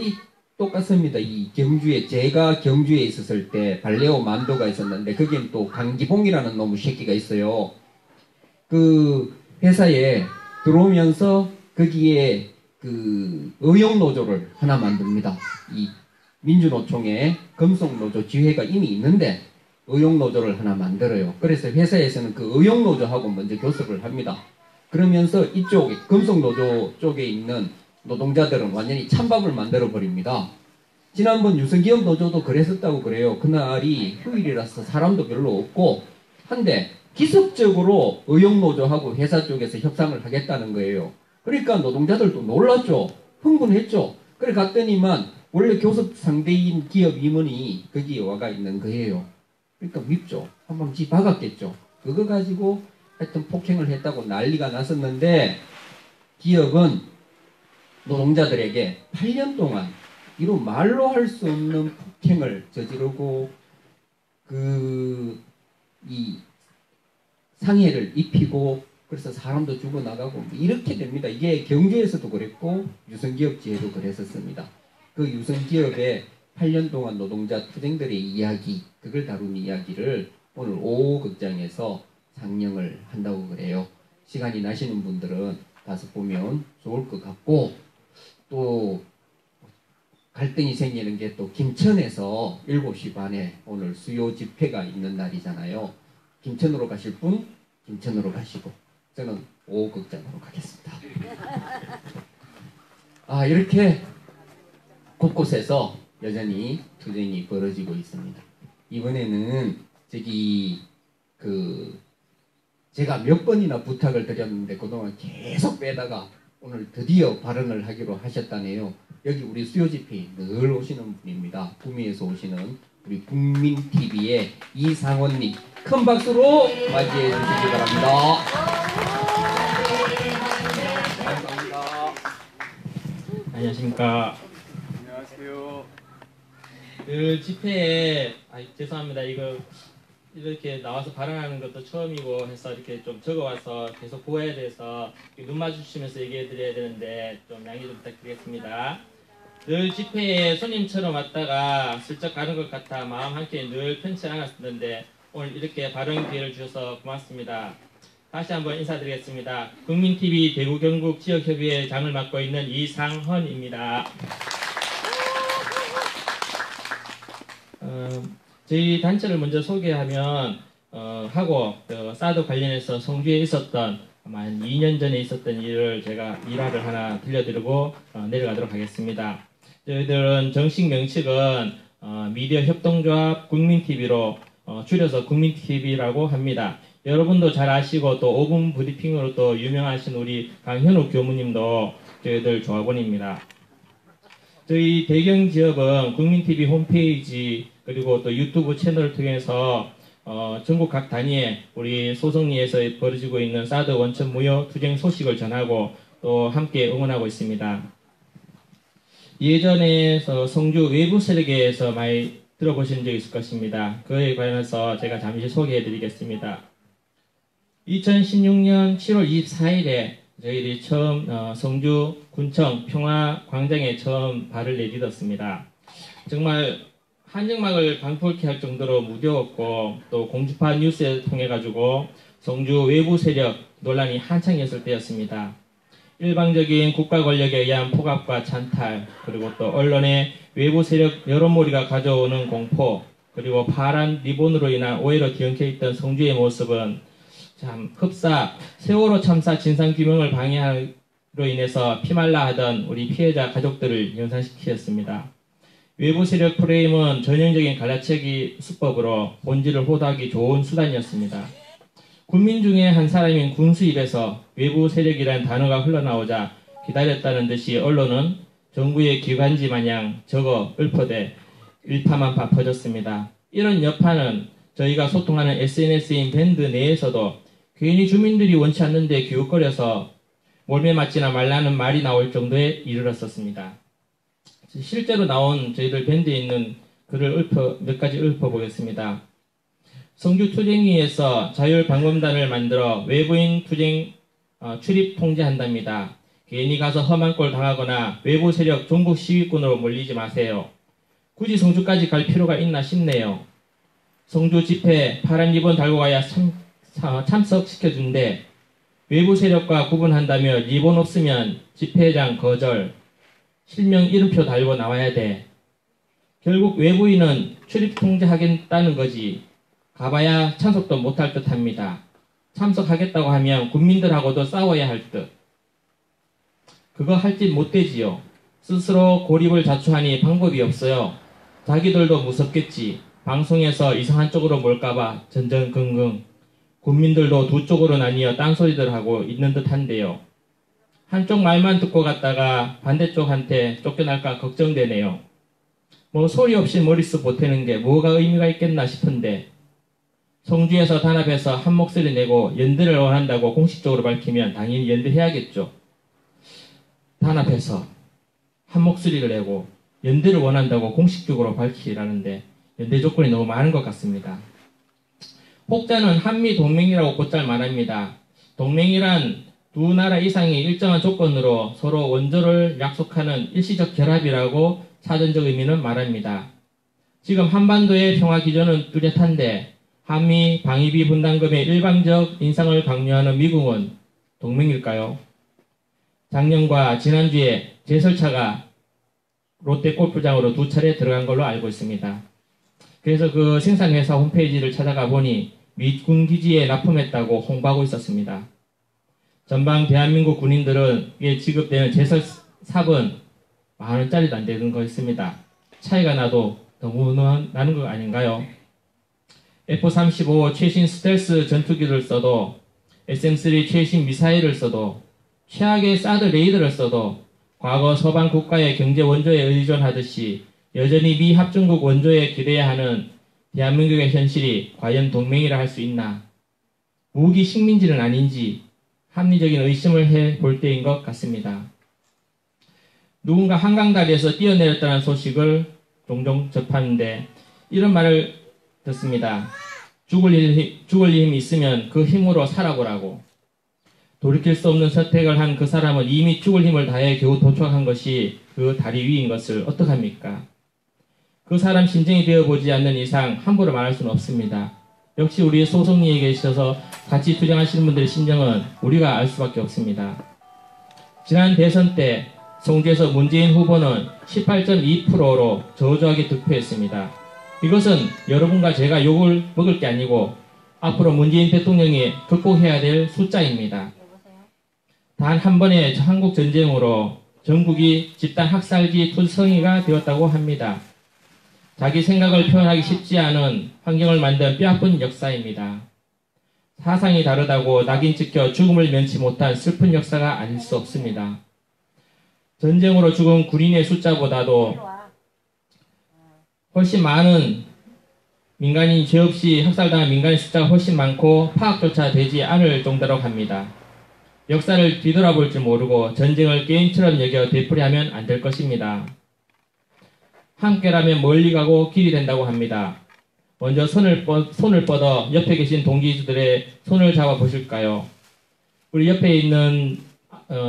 똑같습니다. 이 경주에, 제가 경주에 있었을 때 발레오 만도가 있었는데 거기는 또 강기봉이라는 놈의 새끼가 있어요. 그 회사에 들어오면서 거기에 그 의용노조를 하나 만듭니다. 이 민주노총에 금속노조 지회가 이미 있는데 의용노조를 하나 만들어요. 그래서 회사에서는 그 의용노조하고 먼저 교섭을 합니다. 그러면서 이쪽에 금속노조 쪽에 있는 노동자들은 완전히 찬밥을 만들어 버립니다. 지난번 유성기업 노조도 그랬었다고 그래요. 그날이 휴일이라서 사람도 별로 없고 한데 기습적으로 의용노조하고 회사 쪽에서 협상을 하겠다는 거예요. 그러니까 노동자들도 놀랐죠. 흥분했죠. 그래 갔더니만 원래 교섭 상대인 기업 임원이 거기에 와가 있는 거예요. 그러니까 밉죠. 한번 지 박았겠죠. 그거 가지고 하여튼 폭행을 했다고 난리가 났었는데 기업은 노동자들에게 8년 동안 이런 말로 할 수 없는 폭행을 저지르고 이 상해를 입히고 그래서 사람도 죽어나가고 이렇게 됩니다. 이게 경주에서도 그랬고 유성기업지에도 그랬었습니다. 그 유성기업의 8년 동안 노동자 투쟁들의 이야기, 그걸 다룬 이야기를 오늘 오호극장에서 상영을 한다고 그래요. 시간이 나시는 분들은 가서 보면 좋을 것 같고, 또 갈등이 생기는 게 또 김천에서 7시 반에 오늘 수요 집회가 있는 날이잖아요. 김천으로 가실 분 김천으로 가시고 저는 오호극장으로 가겠습니다. 이렇게 곳곳에서 여전히 투쟁이 벌어지고 있습니다. 이번에는 제가 몇 번이나 부탁을 드렸는데 그동안 계속 빼다가 오늘 드디어 발언을 하기로 하셨다네요. 여기 우리 수요집회에 늘 오시는 분입니다. 구미에서 오시는 우리 국민TV의 이상원님, 큰 박수로 맞이해 주시기 바랍니다. 감사합니다. 안녕하십니까. 안녕하세요. 그 집회에 죄송합니다. 이거 이렇게 나와서 발언하는 것도 처음이고 해서 이렇게 좀 적어와서 계속 보호해야 돼서 눈 마주치면서 얘기해 드려야 되는데 좀 양해 좀 부탁드리겠습니다. 늘 집회에 손님처럼 왔다가 슬쩍 가는 것 같아 마음 한켠에 늘 편치 않았었는데 오늘 이렇게 발언 기회를 주셔서 고맙습니다. 다시 한번 인사드리겠습니다. 국민TV 대구 경북 지역협의회 장을 맡고 있는 이상헌입니다. 저희 단체를 먼저 소개하면 사드 관련해서 성주에 있었던 아마 한 2년 전에 있었던 일을 제가 일화를 하나 들려드리고 내려가도록 하겠습니다. 저희들은 정식 명칭은 미디어 협동조합 국민TV로 줄여서 국민TV라고 합니다. 여러분도 잘 아시고 또 5분 브리핑으로 또 유명하신 우리 강현욱 교무님도 저희들 조합원입니다. 저희 대경 지역은 국민TV 홈페이지 그리고 또 유튜브 채널을 통해서 전국 각 단위에 우리 소성리에서 벌어지고 있는 사드 원천 무효 투쟁 소식을 전하고 또 함께 응원하고 있습니다. 예전에 성주 외부 세력에서 많이 들어보신 적이 있을 것입니다. 그에 관해서 제가 잠시 소개해 드리겠습니다. 2016년 7월 24일에 저희들이 처음 성주 군청 평화광장에 처음 발을 내딛었습니다. 정말 한정막을 방불케 할 정도로 무더웠고 또 공주파 뉴스에 통해 가지고 성주 외부 세력 논란이 한창이었을 때였습니다. 일방적인 국가 권력에 의한 폭압과 찬탈, 그리고 또 언론의 외부 세력 여론몰이가 가져오는 공포, 그리고 파란 리본으로 인한 오해로 뒤엉켜 있던 성주의 모습은 참 흡사 세월호 참사 진상규명을 방해로 인해서 피말라 하던 우리 피해자 가족들을 연상시켰습니다. 외부 세력 프레임은 전형적인 갈라치기 수법으로 본질을 호도하기 좋은 수단이었습니다. 군민 중에 한 사람인 군수 입에서 외부 세력이라는 단어가 흘러나오자 기다렸다는 듯이 언론은 정부의 기관지 마냥 적어 읊어대 일파만파 퍼졌습니다. 이런 여파는 저희가 소통하는 SNS인 밴드 내에서도 괜히 주민들이 원치 않는데 기웃거려서 몰매 맞지나 말라는 말이 나올 정도에 이르렀었습니다. 실제로 나온 저희들 밴드에 있는 글을 몇 가지 읊어보겠습니다. 성주 투쟁위에서 자율방범단을 만들어 외부인 투쟁 출입 통제한답니다. 괜히 가서 험한 꼴 당하거나 외부 세력 종북 시위꾼으로 몰리지 마세요. 굳이 성주까지 갈 필요가 있나 싶네요. 성주 집회 파란 리본 달고 가야 참석시켜준대. 외부 세력과 구분한다며 리본 없으면 집회장 거절, 실명 이름표 달고 나와야 돼. 결국 외부인은 출입 통제하겠다는 거지. 가봐야 참석도 못할 듯 합니다. 참석하겠다고 하면 국민들하고도 싸워야 할 듯. 그거 할 짓 못되지요. 스스로 고립을 자초하니 방법이 없어요. 자기들도 무섭겠지. 방송에서 이상한 쪽으로 몰까봐 전전긍긍. 국민들도 두 쪽으로 나뉘어 딴소리들 하고 있는 듯 한데요. 한쪽 말만 듣고 갔다가 반대쪽한테 쫓겨날까 걱정되네요. 뭐 소리 없이 머릿수 보태는 게 뭐가 의미가 있겠나 싶은데 성주에서 단합해서 한 목소리 내고 연대를 원한다고 공식적으로 밝히면 당연히 연대해야겠죠. 단합해서 한 목소리를 내고 연대를 원한다고 공식적으로 밝히라는데 연대 조건이 너무 많은 것 같습니다. 혹자는 한미동맹이라고 곧잘 말합니다. 동맹이란 두 나라 이상이 일정한 조건으로 서로 원조를 약속하는 일시적 결합이라고 사전적 의미는 말합니다. 지금 한반도의 평화 기조는 뚜렷한데 한미 방위비 분담금의 일방적 인상을 강요하는 미국은 동맹일까요? 작년과 지난주에 제설차가 롯데 골프장으로 2차례 들어간 걸로 알고 있습니다. 그래서 그 생산회사 홈페이지를 찾아가 보니 미군 기지에 납품했다고 홍보하고 있었습니다. 전방 대한민국 군인들에게 지급되는 제설삽은 10,000원짜리도 안 되는 거였습니다. 차이가 나도 너무 나는 거 아닌가요? F-35 최신 스텔스 전투기를 써도 SM-3 최신 미사일을 써도 최악의 사드 레이더를 써도 과거 서방 국가의 경제 원조에 의존하듯이 여전히 미 합중국 원조에 기대야 하는 대한민국의 현실이 과연 동맹이라 할 수 있나? 무기 식민지는 아닌지 합리적인 의심을 해볼 때인 것 같습니다. 누군가 한강다리에서 뛰어내렸다는 소식을 종종 접하는데 이런 말을 듣습니다. 죽을 힘이 있으면 그 힘으로 살아보라고. 돌이킬 수 없는 선택을 한 그 사람은 이미 죽을 힘을 다해 겨우 도착한 것이 그 다리 위인 것을 어떡합니까? 그 사람 심정이 되어보지 않는 이상 함부로 말할 수는 없습니다. 역시 우리 소속리에 계셔서 같이 투쟁하시는 분들의 심정은 우리가 알 수밖에 없습니다. 지난 대선 때 성주에서 문재인 후보는 18.2%로 저조하게 득표했습니다. 이것은 여러분과 제가 욕을 먹을 게 아니고 앞으로 문재인 대통령이 극복해야 될 숫자입니다. 단 한 번의 한국 전쟁으로 전국이 집단 학살지 투성이가 되었다고 합니다. 자기 생각을 표현하기 쉽지 않은 환경을 만든 뼈아픈 역사입니다. 사상이 다르다고 낙인 찍혀 죽음을 면치 못한 슬픈 역사가 아닐 수 없습니다. 전쟁으로 죽은 군인의 숫자보다도 훨씬 많은 민간인 죄 없이 학살당한 민간인 숫자가 훨씬 많고 파악조차 되지 않을 정도라고 합니다. 역사를 뒤돌아볼 줄 모르고 전쟁을 게임처럼 여겨 되풀이하면 안 될 것입니다. 함께라면 멀리 가고 길이 된다고 합니다. 먼저 손을 뻗어 옆에 계신 동지들의 손을 잡아 보실까요? 우리 옆에 있는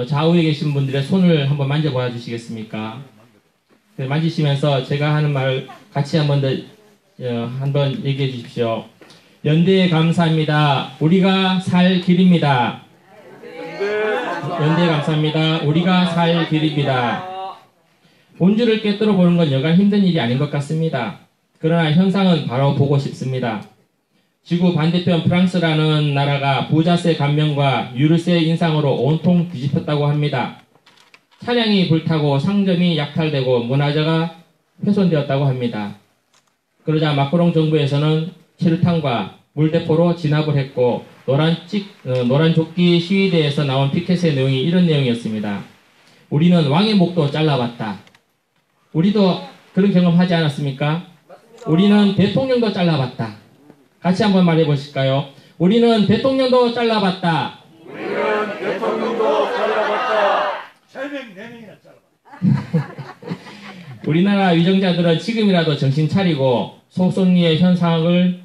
좌우에 계신 분들의 손을 한번 만져봐 주시겠습니까? 네, 만지시면서 제가 하는 말 같이 한번 얘기해 주십시오. 연대에 감사합니다. 우리가 살 길입니다. 연대에 감사합니다. 우리가 살 길입니다. 본질을 꿰뚫어 보는 건 여간 힘든 일이 아닌 것 같습니다. 그러나 현상은 바로 보고 싶습니다. 지구 반대편 프랑스라는 나라가 부자세 감면과 유류세 인상으로 온통 뒤집혔다고 합니다. 차량이 불타고 상점이 약탈되고 문화재가 훼손되었다고 합니다. 그러자 마크롱 정부에서는 체류탄과 물대포로 진압을 했고 노란 조끼 시위대에서 나온 피켓의 내용이 이런 내용이었습니다. 우리는 왕의 목도 잘라봤다. 우리도 그런 경험 하지 않았습니까? 우리는 대통령도 잘라봤다. 같이 한번 말해 보실까요? 우리는 대통령도 잘라봤다. 우리는 대통령도 잘라봤다. 3명, 4명이나 잘라봤다. 우리나라 위정자들은 지금이라도 정신 차리고 속성리의 현상을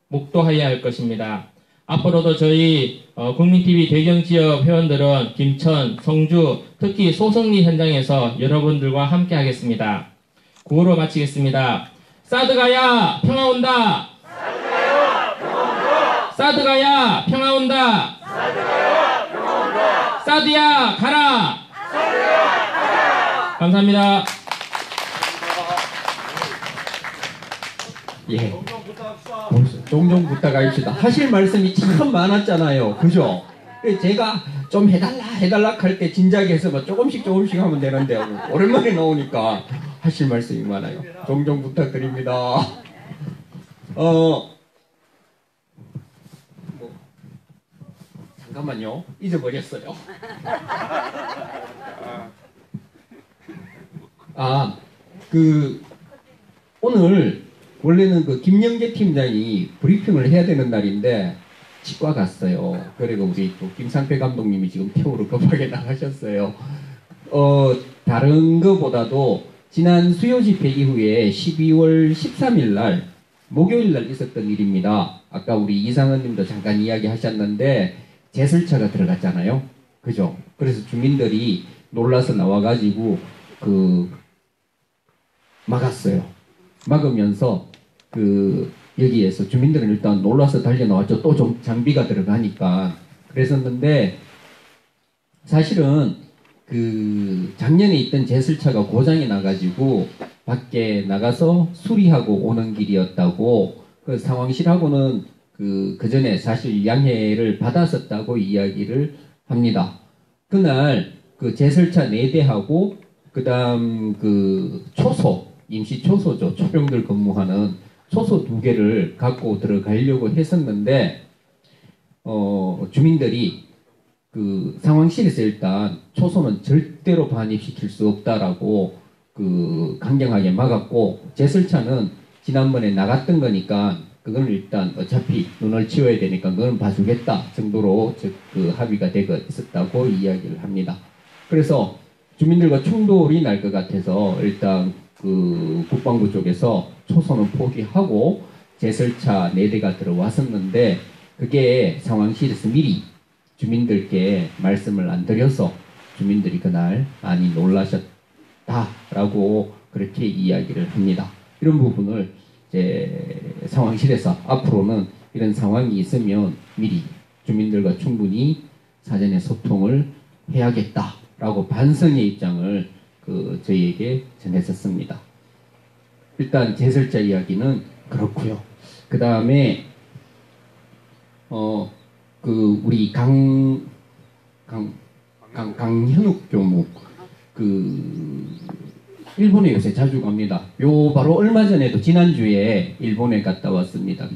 목도해야 할 것입니다. 앞으로도 저희 국민TV 대경지역 회원들은 김천, 성주, 특히 소성리 현장에서 여러분들과 함께 하겠습니다. 구호로 마치겠습니다. 사드가야 평화 온다. 사드가야 평화 온다. 사드야 가라. 감사합니다. 예. 종종 부탁합시다. 하실 말씀이 참 많았잖아요. 그죠? 제가 좀 해달라 할 때 진작에 뭐 조금씩 하면 되는데 오랜만에 나오니까 하실 말씀이 많아요. 종종 부탁드립니다. 잠깐만요. 잊어버렸어요. 오늘 원래는 김영재 팀장이 브리핑을 해야 되는 날인데 치과 갔어요. 그리고 우리 또 김상패 감독님이 지금 태우러 급하게 나가셨어요. 다른 것보다도 지난 수요 집회 이후에 12월 13일 날 목요일 날 있었던 일입니다. 아까 우리 이상은 님도 잠깐 이야기하셨는데 제설차가 들어갔잖아요. 그죠? 그래서 주민들이 놀라서 나와가지고 막았어요. 막으면서 여기에서 주민들은 일단 놀라서 달려나왔죠. 또 좀 장비가 들어가니까 그랬었는데 사실은 작년에 있던 제설차가 고장이 나가지고 밖에 나가서 수리하고 오는 길이었다고 상황실하고는 그 전에 사실 양해를 받았었다고 이야기를 합니다. 그날 제설차 4대하고 그다음 초소 임시 초소죠. 초병들 근무하는 초소 2개를 갖고 들어가려고 했었는데 주민들이 상황실에서 일단 초소는 절대로 반입시킬 수 없다라고 강경하게 막았고 제설차는 지난번에 나갔던 거니까 그건 일단 어차피 눈을 치워야 되니까 그건 봐주겠다 정도로 합의가 되고 있었다고 이야기를 합니다. 그래서 주민들과 충돌이 날 것 같아서 일단 국방부 쪽에서 초소는 포기하고 제설차 4대가 들어왔었는데 그게 상황실에서 미리 주민들께 말씀을 안 드려서 주민들이 그날 많이 놀라셨다라고 그렇게 이야기를 합니다. 이런 부분을 이제 상황실에서 앞으로는 이런 상황이 있으면 미리 주민들과 충분히 사전에 소통을 해야겠다라고 반성의 입장을 저희에게 전했었습니다. 일단 제설차 이야기는 그렇고요. 그 다음에 우리 강현욱 교무 일본에 요새 자주 갑니다. 바로 얼마 전에도 지난주에 일본에 갔다 왔습니다.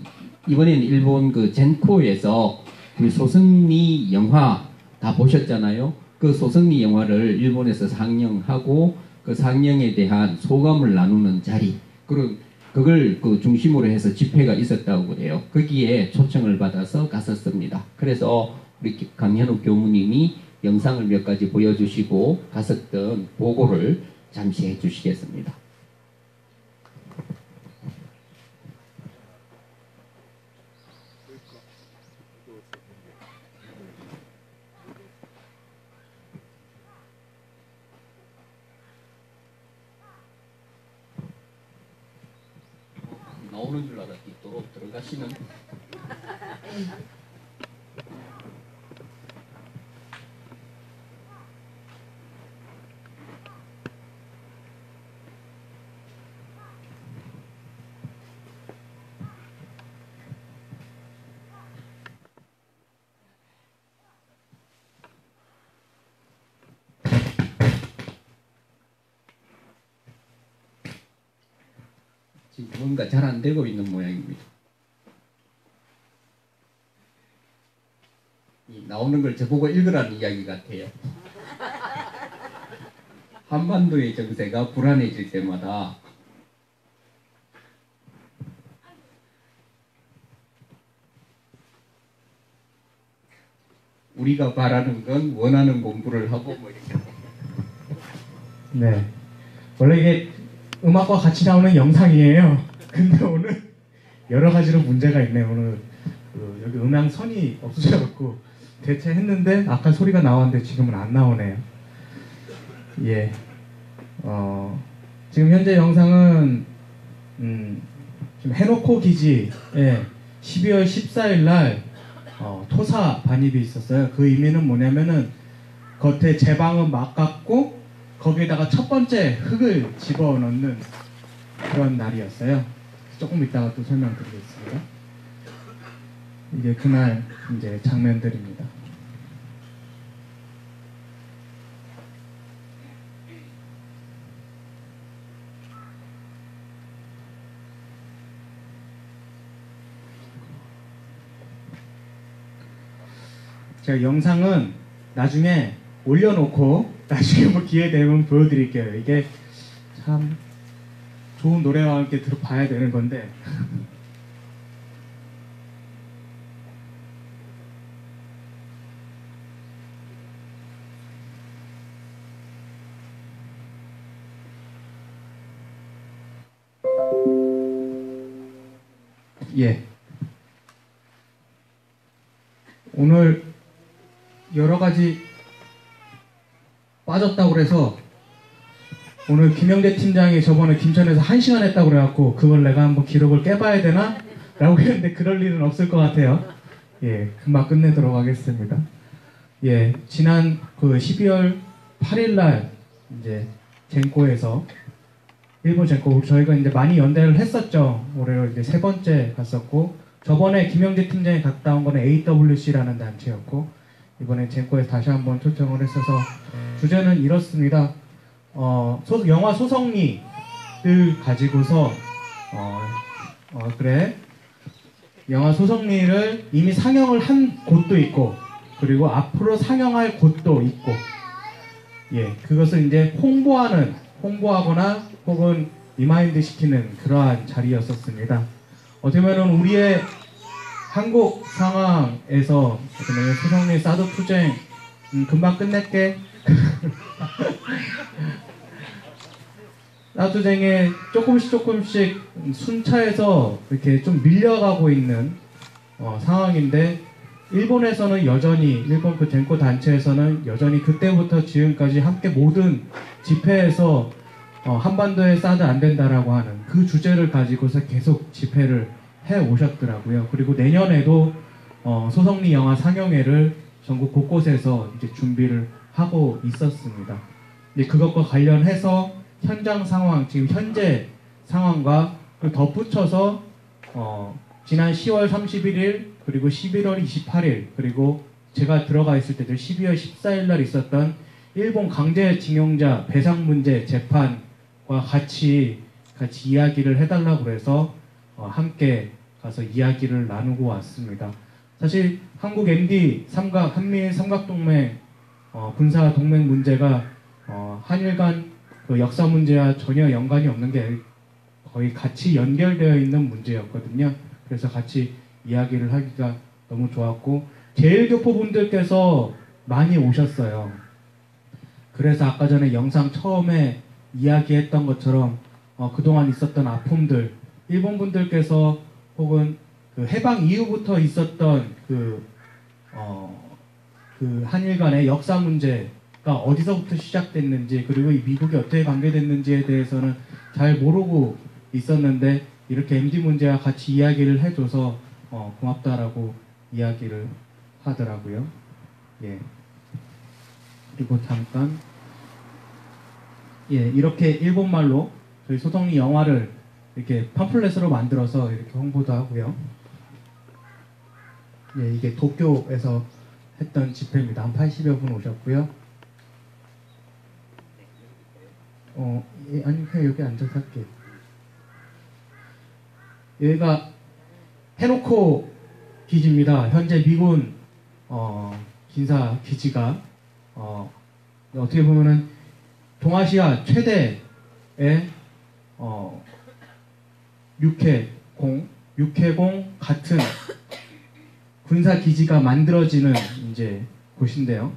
이번에는 일본 젠코에서 우리 소승리 영화 다 보셨잖아요. 그 소승리 영화를 일본에서 상영하고 그 상영에 대한 소감을 나누는 자리, 그런 그걸 그 중심으로 해서 집회가 있었다고 그래요. 거기에 초청을 받아서 갔었습니다. 그래서 우리 강현욱 교무님이 영상을 몇 가지 보여주시고 갔었던 보고를 잠시 해주시겠습니다. 나오는 줄 알았더니 또 들어가시는. 지금 뭔가 잘 안 되고 있는 모양입니다. 이 나오는 걸 저보고 읽으라는 이야기 같아요. 한반도의 정세가 불안해질 때마다 우리가 바라는 건 원하는 공부를 하고 뭐 이렇게. 네. 원래 이게 음악과 같이 나오는 영상이에요. 근데 오늘 여러 가지로 문제가 있네요. 오늘 여기 음향선이 없어져갖고 대체했는데 아까 소리가 나왔는데 지금은 안 나오네요. 예. 지금 현재 영상은 지금 해놓고 기지에 12월 14일 날 토사 반입이 있었어요. 그 의미는 뭐냐면은 겉에 제방은 막 깎고 거기에다가 첫 번째 흙을 집어넣는 그런 날이었어요. 조금 이따가 또 설명드리겠습니다. 이게 그날 이제 장면들입니다. 제가 영상은 나중에 올려놓고 나중에 뭐 기회 되면 보여드릴게요. 이게 참 좋은 노래와 함께 들어봐야 되는 건데 예. 오늘 여러 가지 빠졌다고 그래서 오늘 김영재 팀장이 저번에 김천에서 1시간 했다고 그래갖고 그걸 내가 한번 기록을 깨봐야 되나? 라고 했는데 그럴 일은 없을 것 같아요. 예, 금방 끝내도록 하겠습니다. 예, 지난 그 12월 8일 날 이제 젠코에서 일본 젠코 저희가 이제 많이 연대를 했었죠. 올해 이제 3번째 갔었고 저번에 김영재 팀장이 갔다 온 거는 AWC라는 단체였고 이번에 젠코에서 다시 한번 초청을 했어서 주제는 이렇습니다. 영화 소성리를 가지고서 영화 소성리를 이미 상영을 한 곳도 있고 그리고 앞으로 상영할 곳도 있고 예 그것을 이제 홍보하거나 혹은 리마인드 시키는 그러한 자리였었습니다. 어떻게 보면 우리의 한국 상황에서 소성리 사드 투쟁 금방 끝낼게. 사투쟁에 조금씩 순차해서 이렇게 좀 밀려가고 있는 상황인데 일본에서는 여전히 일본 그 젠코 단체에서는 여전히 그때부터 지금까지 함께 모든 집회에서 한반도에 사드 안 된다라고 하는 그 주제를 가지고서 계속 집회를 해 오셨더라고요. 그리고 내년에도 소성리 영화 상영회를 전국 곳곳에서 이제 준비를 하고 있었습니다. 이제 그것과 관련해서 현장 상황, 지금 현재 상황과 덧붙여서 지난 10월 31일 그리고 11월 28일 그리고 제가 들어가 있을 때도 12월 14일 날 있었던 일본 강제징용자 배상 문제 재판과 같이 이야기를 해달라고 해서 함께 가서 이야기를 나누고 왔습니다. 사실 한국 MD 한미일 삼각동맹 군사 동맹 문제가 한일 간 그 역사 문제와 전혀 연관이 없는 게 거의 같이 연결되어 있는 문제였거든요. 그래서 같이 이야기를 하기가 너무 좋았고 제일교포분들께서 많이 오셨어요. 그래서 아까 전에 영상 처음에 이야기했던 것처럼 그동안 있었던 아픔들, 일본 분들께서 혹은 그 해방 이후부터 있었던 그 한일 간의 역사 문제가 어디서부터 시작됐는지 그리고 이 미국이 어떻게 관계됐는지에 대해서는 잘 모르고 있었는데 이렇게 MD 문제와 같이 이야기를 해줘서 고맙다라고 이야기를 하더라고요. 예. 그리고 잠깐 이렇게 일본말로 저희 소성리 영화를 이렇게 팜플렛으로 만들어서 이렇게 홍보도 하고요. 예, 이게 도쿄에서 했던 집회입니다. 한 80여 분 오셨고요. 아니 그냥 여기 앉아서 할게요. 여기가 해노코 기지입니다. 현재 미군 긴사 기지가 어떻게 보면은 동아시아 최대의 육해공 같은 군사 기지가 만들어지는 이제 곳인데요.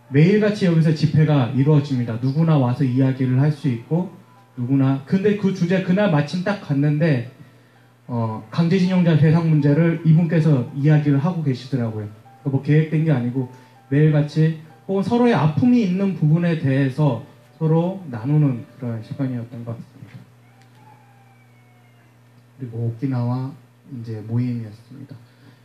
매일같이 여기서 집회가 이루어집니다. 누구나 와서 이야기를 할 수 있고 누구나 근데 그 주제 그날 마침 딱 갔는데 강제징용자 배상 문제를 이분께서 이야기를 하고 계시더라고요. 뭐 계획된 게 아니고 매일같이 혹은 서로의 아픔이 있는 부분에 대해서 서로 나누는 그런 시간이었던 것 같습니다. 그리고 오키나와 이제 모임이었습니다.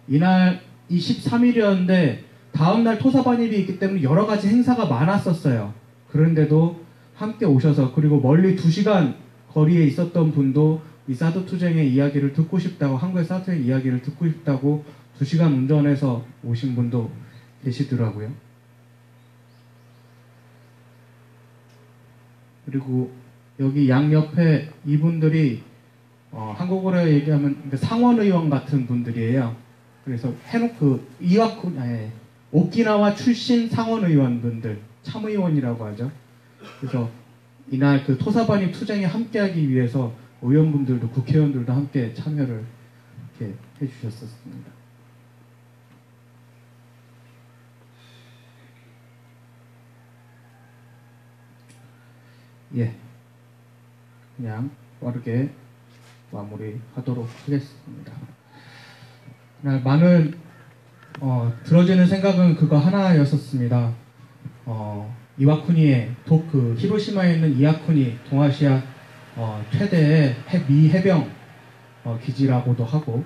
이날 23일이었는데 다음날 토사반입이 있기 때문에 여러 가지 행사가 많았었어요. 그런데도 함께 오셔서 그리고 멀리 2시간 거리에 있었던 분도 이 사드 투쟁의 이야기를 듣고 싶다고 한국의 사드 투쟁의 이야기를 듣고 싶다고 2시간 운전해서 오신 분도 계시더라고요. 그리고 여기 양옆에 이분들이 한국어로 얘기하면 상원의원 같은 분들이에요. 그래서 오키나와 출신 상원의원분들, 참의원이라고 하죠. 그래서 이날 그 토사반입 투쟁에 함께하기 위해서 의원분들도 국회의원들도 함께 참여를 이렇게 해주셨었습니다. 예, 그냥 빠르게 마무리하도록 하겠습니다. 그날 많은 들어지는 생각은 그거 하나였었습니다. 이와쿠니의 그 히로시마에 있는 이와쿠니 동아시아 최대의 미 해병 기지라고도 하고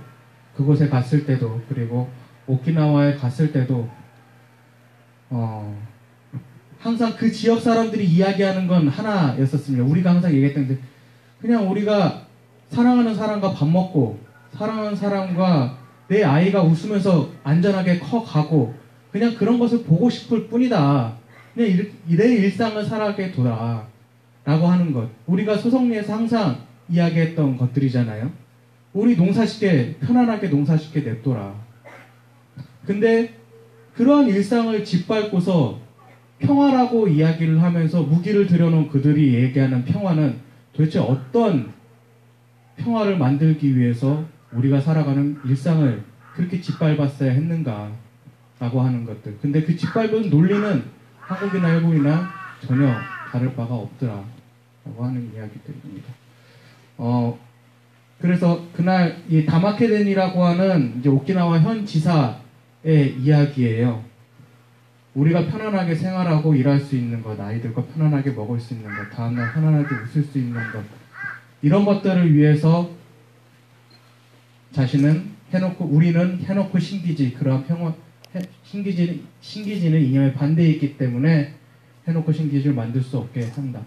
그곳에 갔을 때도 그리고 오키나와에 갔을 때도 항상 그 지역 사람들이 이야기하는 건 하나였었습니다. 우리가 항상 얘기했던 게 그냥 우리가 사랑하는 사람과 밥 먹고 사랑하는 사람과 내 아이가 웃으면서 안전하게 커가고 그냥 그런 것을 보고 싶을 뿐이다. 그냥 내 일상을 살아가게 둬라 라고 하는 것. 우리가 소성리에서 항상 이야기했던 것들이잖아요. 우리 농사짓게 편안하게 농사짓게 냅둬라. 근데 그러한 일상을 짓밟고서 평화라고 이야기를 하면서 무기를 들여놓은 그들이 얘기하는 평화는 도대체 어떤 평화를 만들기 위해서 우리가 살아가는 일상을 그렇게 짓밟았어야 했는가 라고 하는 것들. 근데 그 짓밟은 논리는 한국이나 일본이나 전혀 다를 바가 없더라 라고 하는 이야기들입니다. 그래서 그날 이 다마케덴이라고 하는 이제 오키나와 현 지사의 이야기예요. 우리가 편안하게 생활하고 일할 수 있는 것, 아이들과 편안하게 먹을 수 있는 것, 다음날 편안하게 웃을 수 있는 것, 이런 것들을 위해서 우리는 해놓고 신기지, 그러한 신기지는 이념에 반대에 있기 때문에 해놓고 신기지를 만들 수 없게 한다.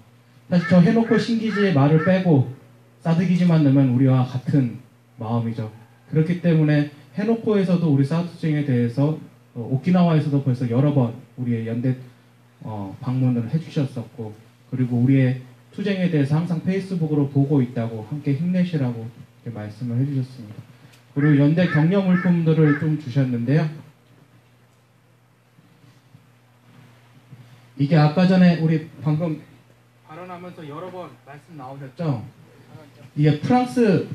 사실 저 해놓고 신기지의 말을 빼고 사드기지만 넣으면 우리와 같은 마음이죠. 그렇기 때문에 해놓고에서도 우리 사드투쟁에 대해서 오키나와에서도 벌써 여러 번 우리의 연대 방문을 해주셨었고 그리고 우리의 투쟁에 대해서 항상 페이스북으로 보고 있다고 함께 힘내시라고 이렇게 말씀을 해주셨습니다. 그리고 연대 격려 물품들을 좀 주셨는데요. 이게 아까 전에 우리 방금 발언하면서 여러 번 말씀 나오셨죠? 이게 프랑스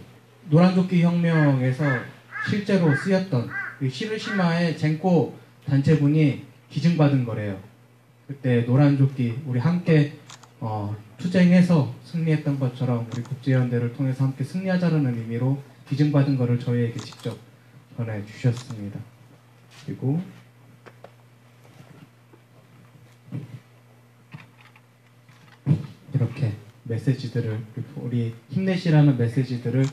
노란조끼 혁명에서 실제로 쓰였던 히로시마의 젠코 단체군이 기증받은 거래요. 그때 노란조끼 우리 함께 투쟁해서 승리했던 것처럼 우리 국제연대를 통해서 함께 승리하자는 의미로 기증받은 거를 저희에게 직접 전해주셨습니다. 그리고 이렇게 메시지들을, 우리 힘내시라는 메시지들을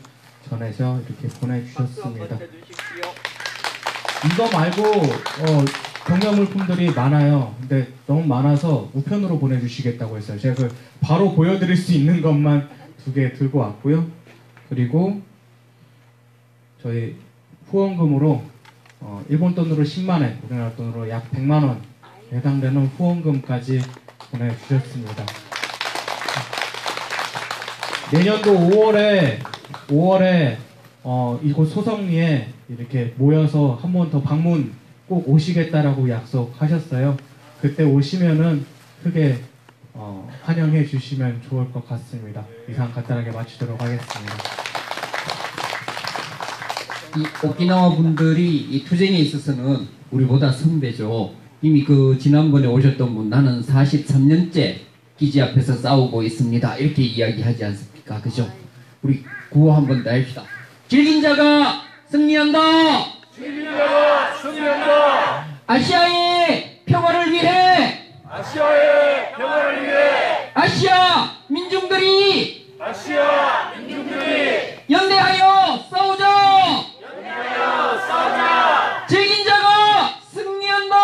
전해서 이렇게 보내주셨습니다. 이거 말고 경려물품들이 많아요. 근데 너무 많아서 우편으로 보내주시겠다고 했어요. 제가 그 바로 보여드릴 수 있는 것만 2개 들고 왔고요. 그리고 저희 후원금으로 일본 돈으로 10만엔, 우리나라 돈으로 약 100만원 해당되는 후원금까지 보내주셨습니다. 내년도 5월에 이곳 소성리에 이렇게 모여서 한 번 더 방문 꼭 오시겠다라고 약속하셨어요. 그때 오시면은 크게 환영해 주시면 좋을 것 같습니다. 이상 간단하게 마치도록 하겠습니다. 이 오키나와 분들이 이 투쟁에 있어서는 우리보다 선배죠. 이미 그 지난번에 오셨던 분, 나는 43년째 기지 앞에서 싸우고 있습니다, 이렇게 이야기하지 않습니까? 그죠? 우리 구호 한번 더 합시다. 즐긴 자가 승리한다. 즐긴 자가 승리한다. 아시아의 평화를 위해. 아시아의 평화를 위해. 아시아 민중들이 연대하여 싸우자. 즐긴 자가 승리한다.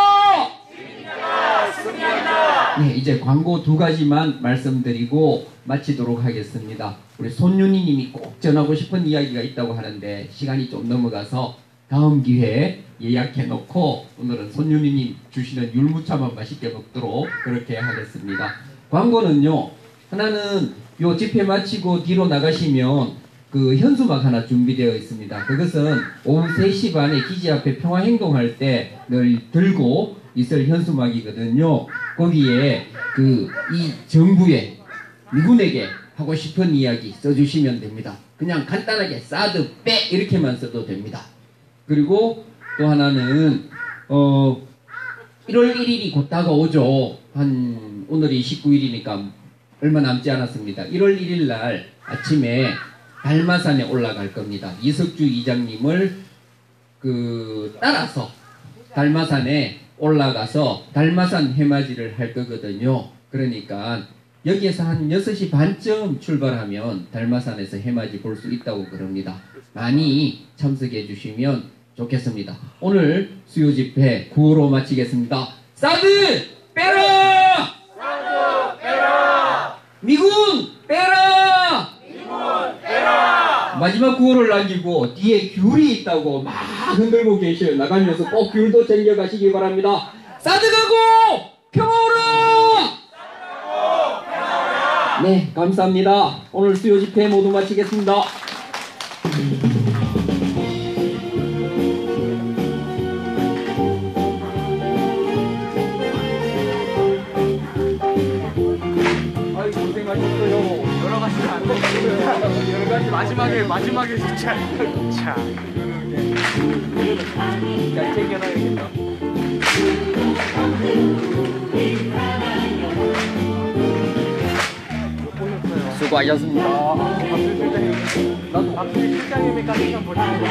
네, 이제 광고 2가지만 말씀드리고 마치도록 하겠습니다. 우리 손윤희님이 꼭 전하고 싶은 이야기가 있다고 하는데 시간이 좀 넘어가서 다음 기회에 예약해놓고 오늘은 손윤희님 주시는 율무차만 맛있게 먹도록 그렇게 하겠습니다. 광고는요, 하나는 요 집회 마치고 뒤로 나가시면 그 현수막 하나 준비되어 있습니다. 그것은 오후 3시 반에 기지 앞에 평화행동할 때 늘 들고 있을 현수막이거든요. 거기에 이 정부에 누구에게 하고 싶은 이야기 써주시면 됩니다. 그냥 간단하게 사드 빼 이렇게만 써도 됩니다. 그리고 또 하나는 1월 1일이 곧 다가오죠. 오늘이 19일이니까 얼마 남지 않았습니다. 1월 1일 날 아침에 달마산에 올라갈 겁니다. 이석주 이장님을 따라서 달마산에 올라가서 달마산 해맞이를 할 거거든요. 그러니까 여기에서 한 6시 반쯤 출발하면 달마산에서 해맞이 볼 수 있다고 그럽니다. 많이 참석해 주시면 좋겠습니다. 오늘 수요 집회 9호로 마치겠습니다. 사드 빼라! 사드 빼라! 미군 빼라! 미군 빼라! 마지막 구호를 남기고 뒤에 귤이 있다고 막 흔들고 계셔요. 나가면서 꼭 귤도 챙겨가시기 바랍니다. 사드 가고 평화오라! 네, 감사합니다. 오늘 수요 집회 모두 마치겠습니다. 아이 고생하셨어요. 여러 가지가 안 됐어요. 여러 가지 마지막에 진짜 잘 챙겨놔야겠다. 수고하셨습니다. 나도 박수 실장님이 까지만 보시는 거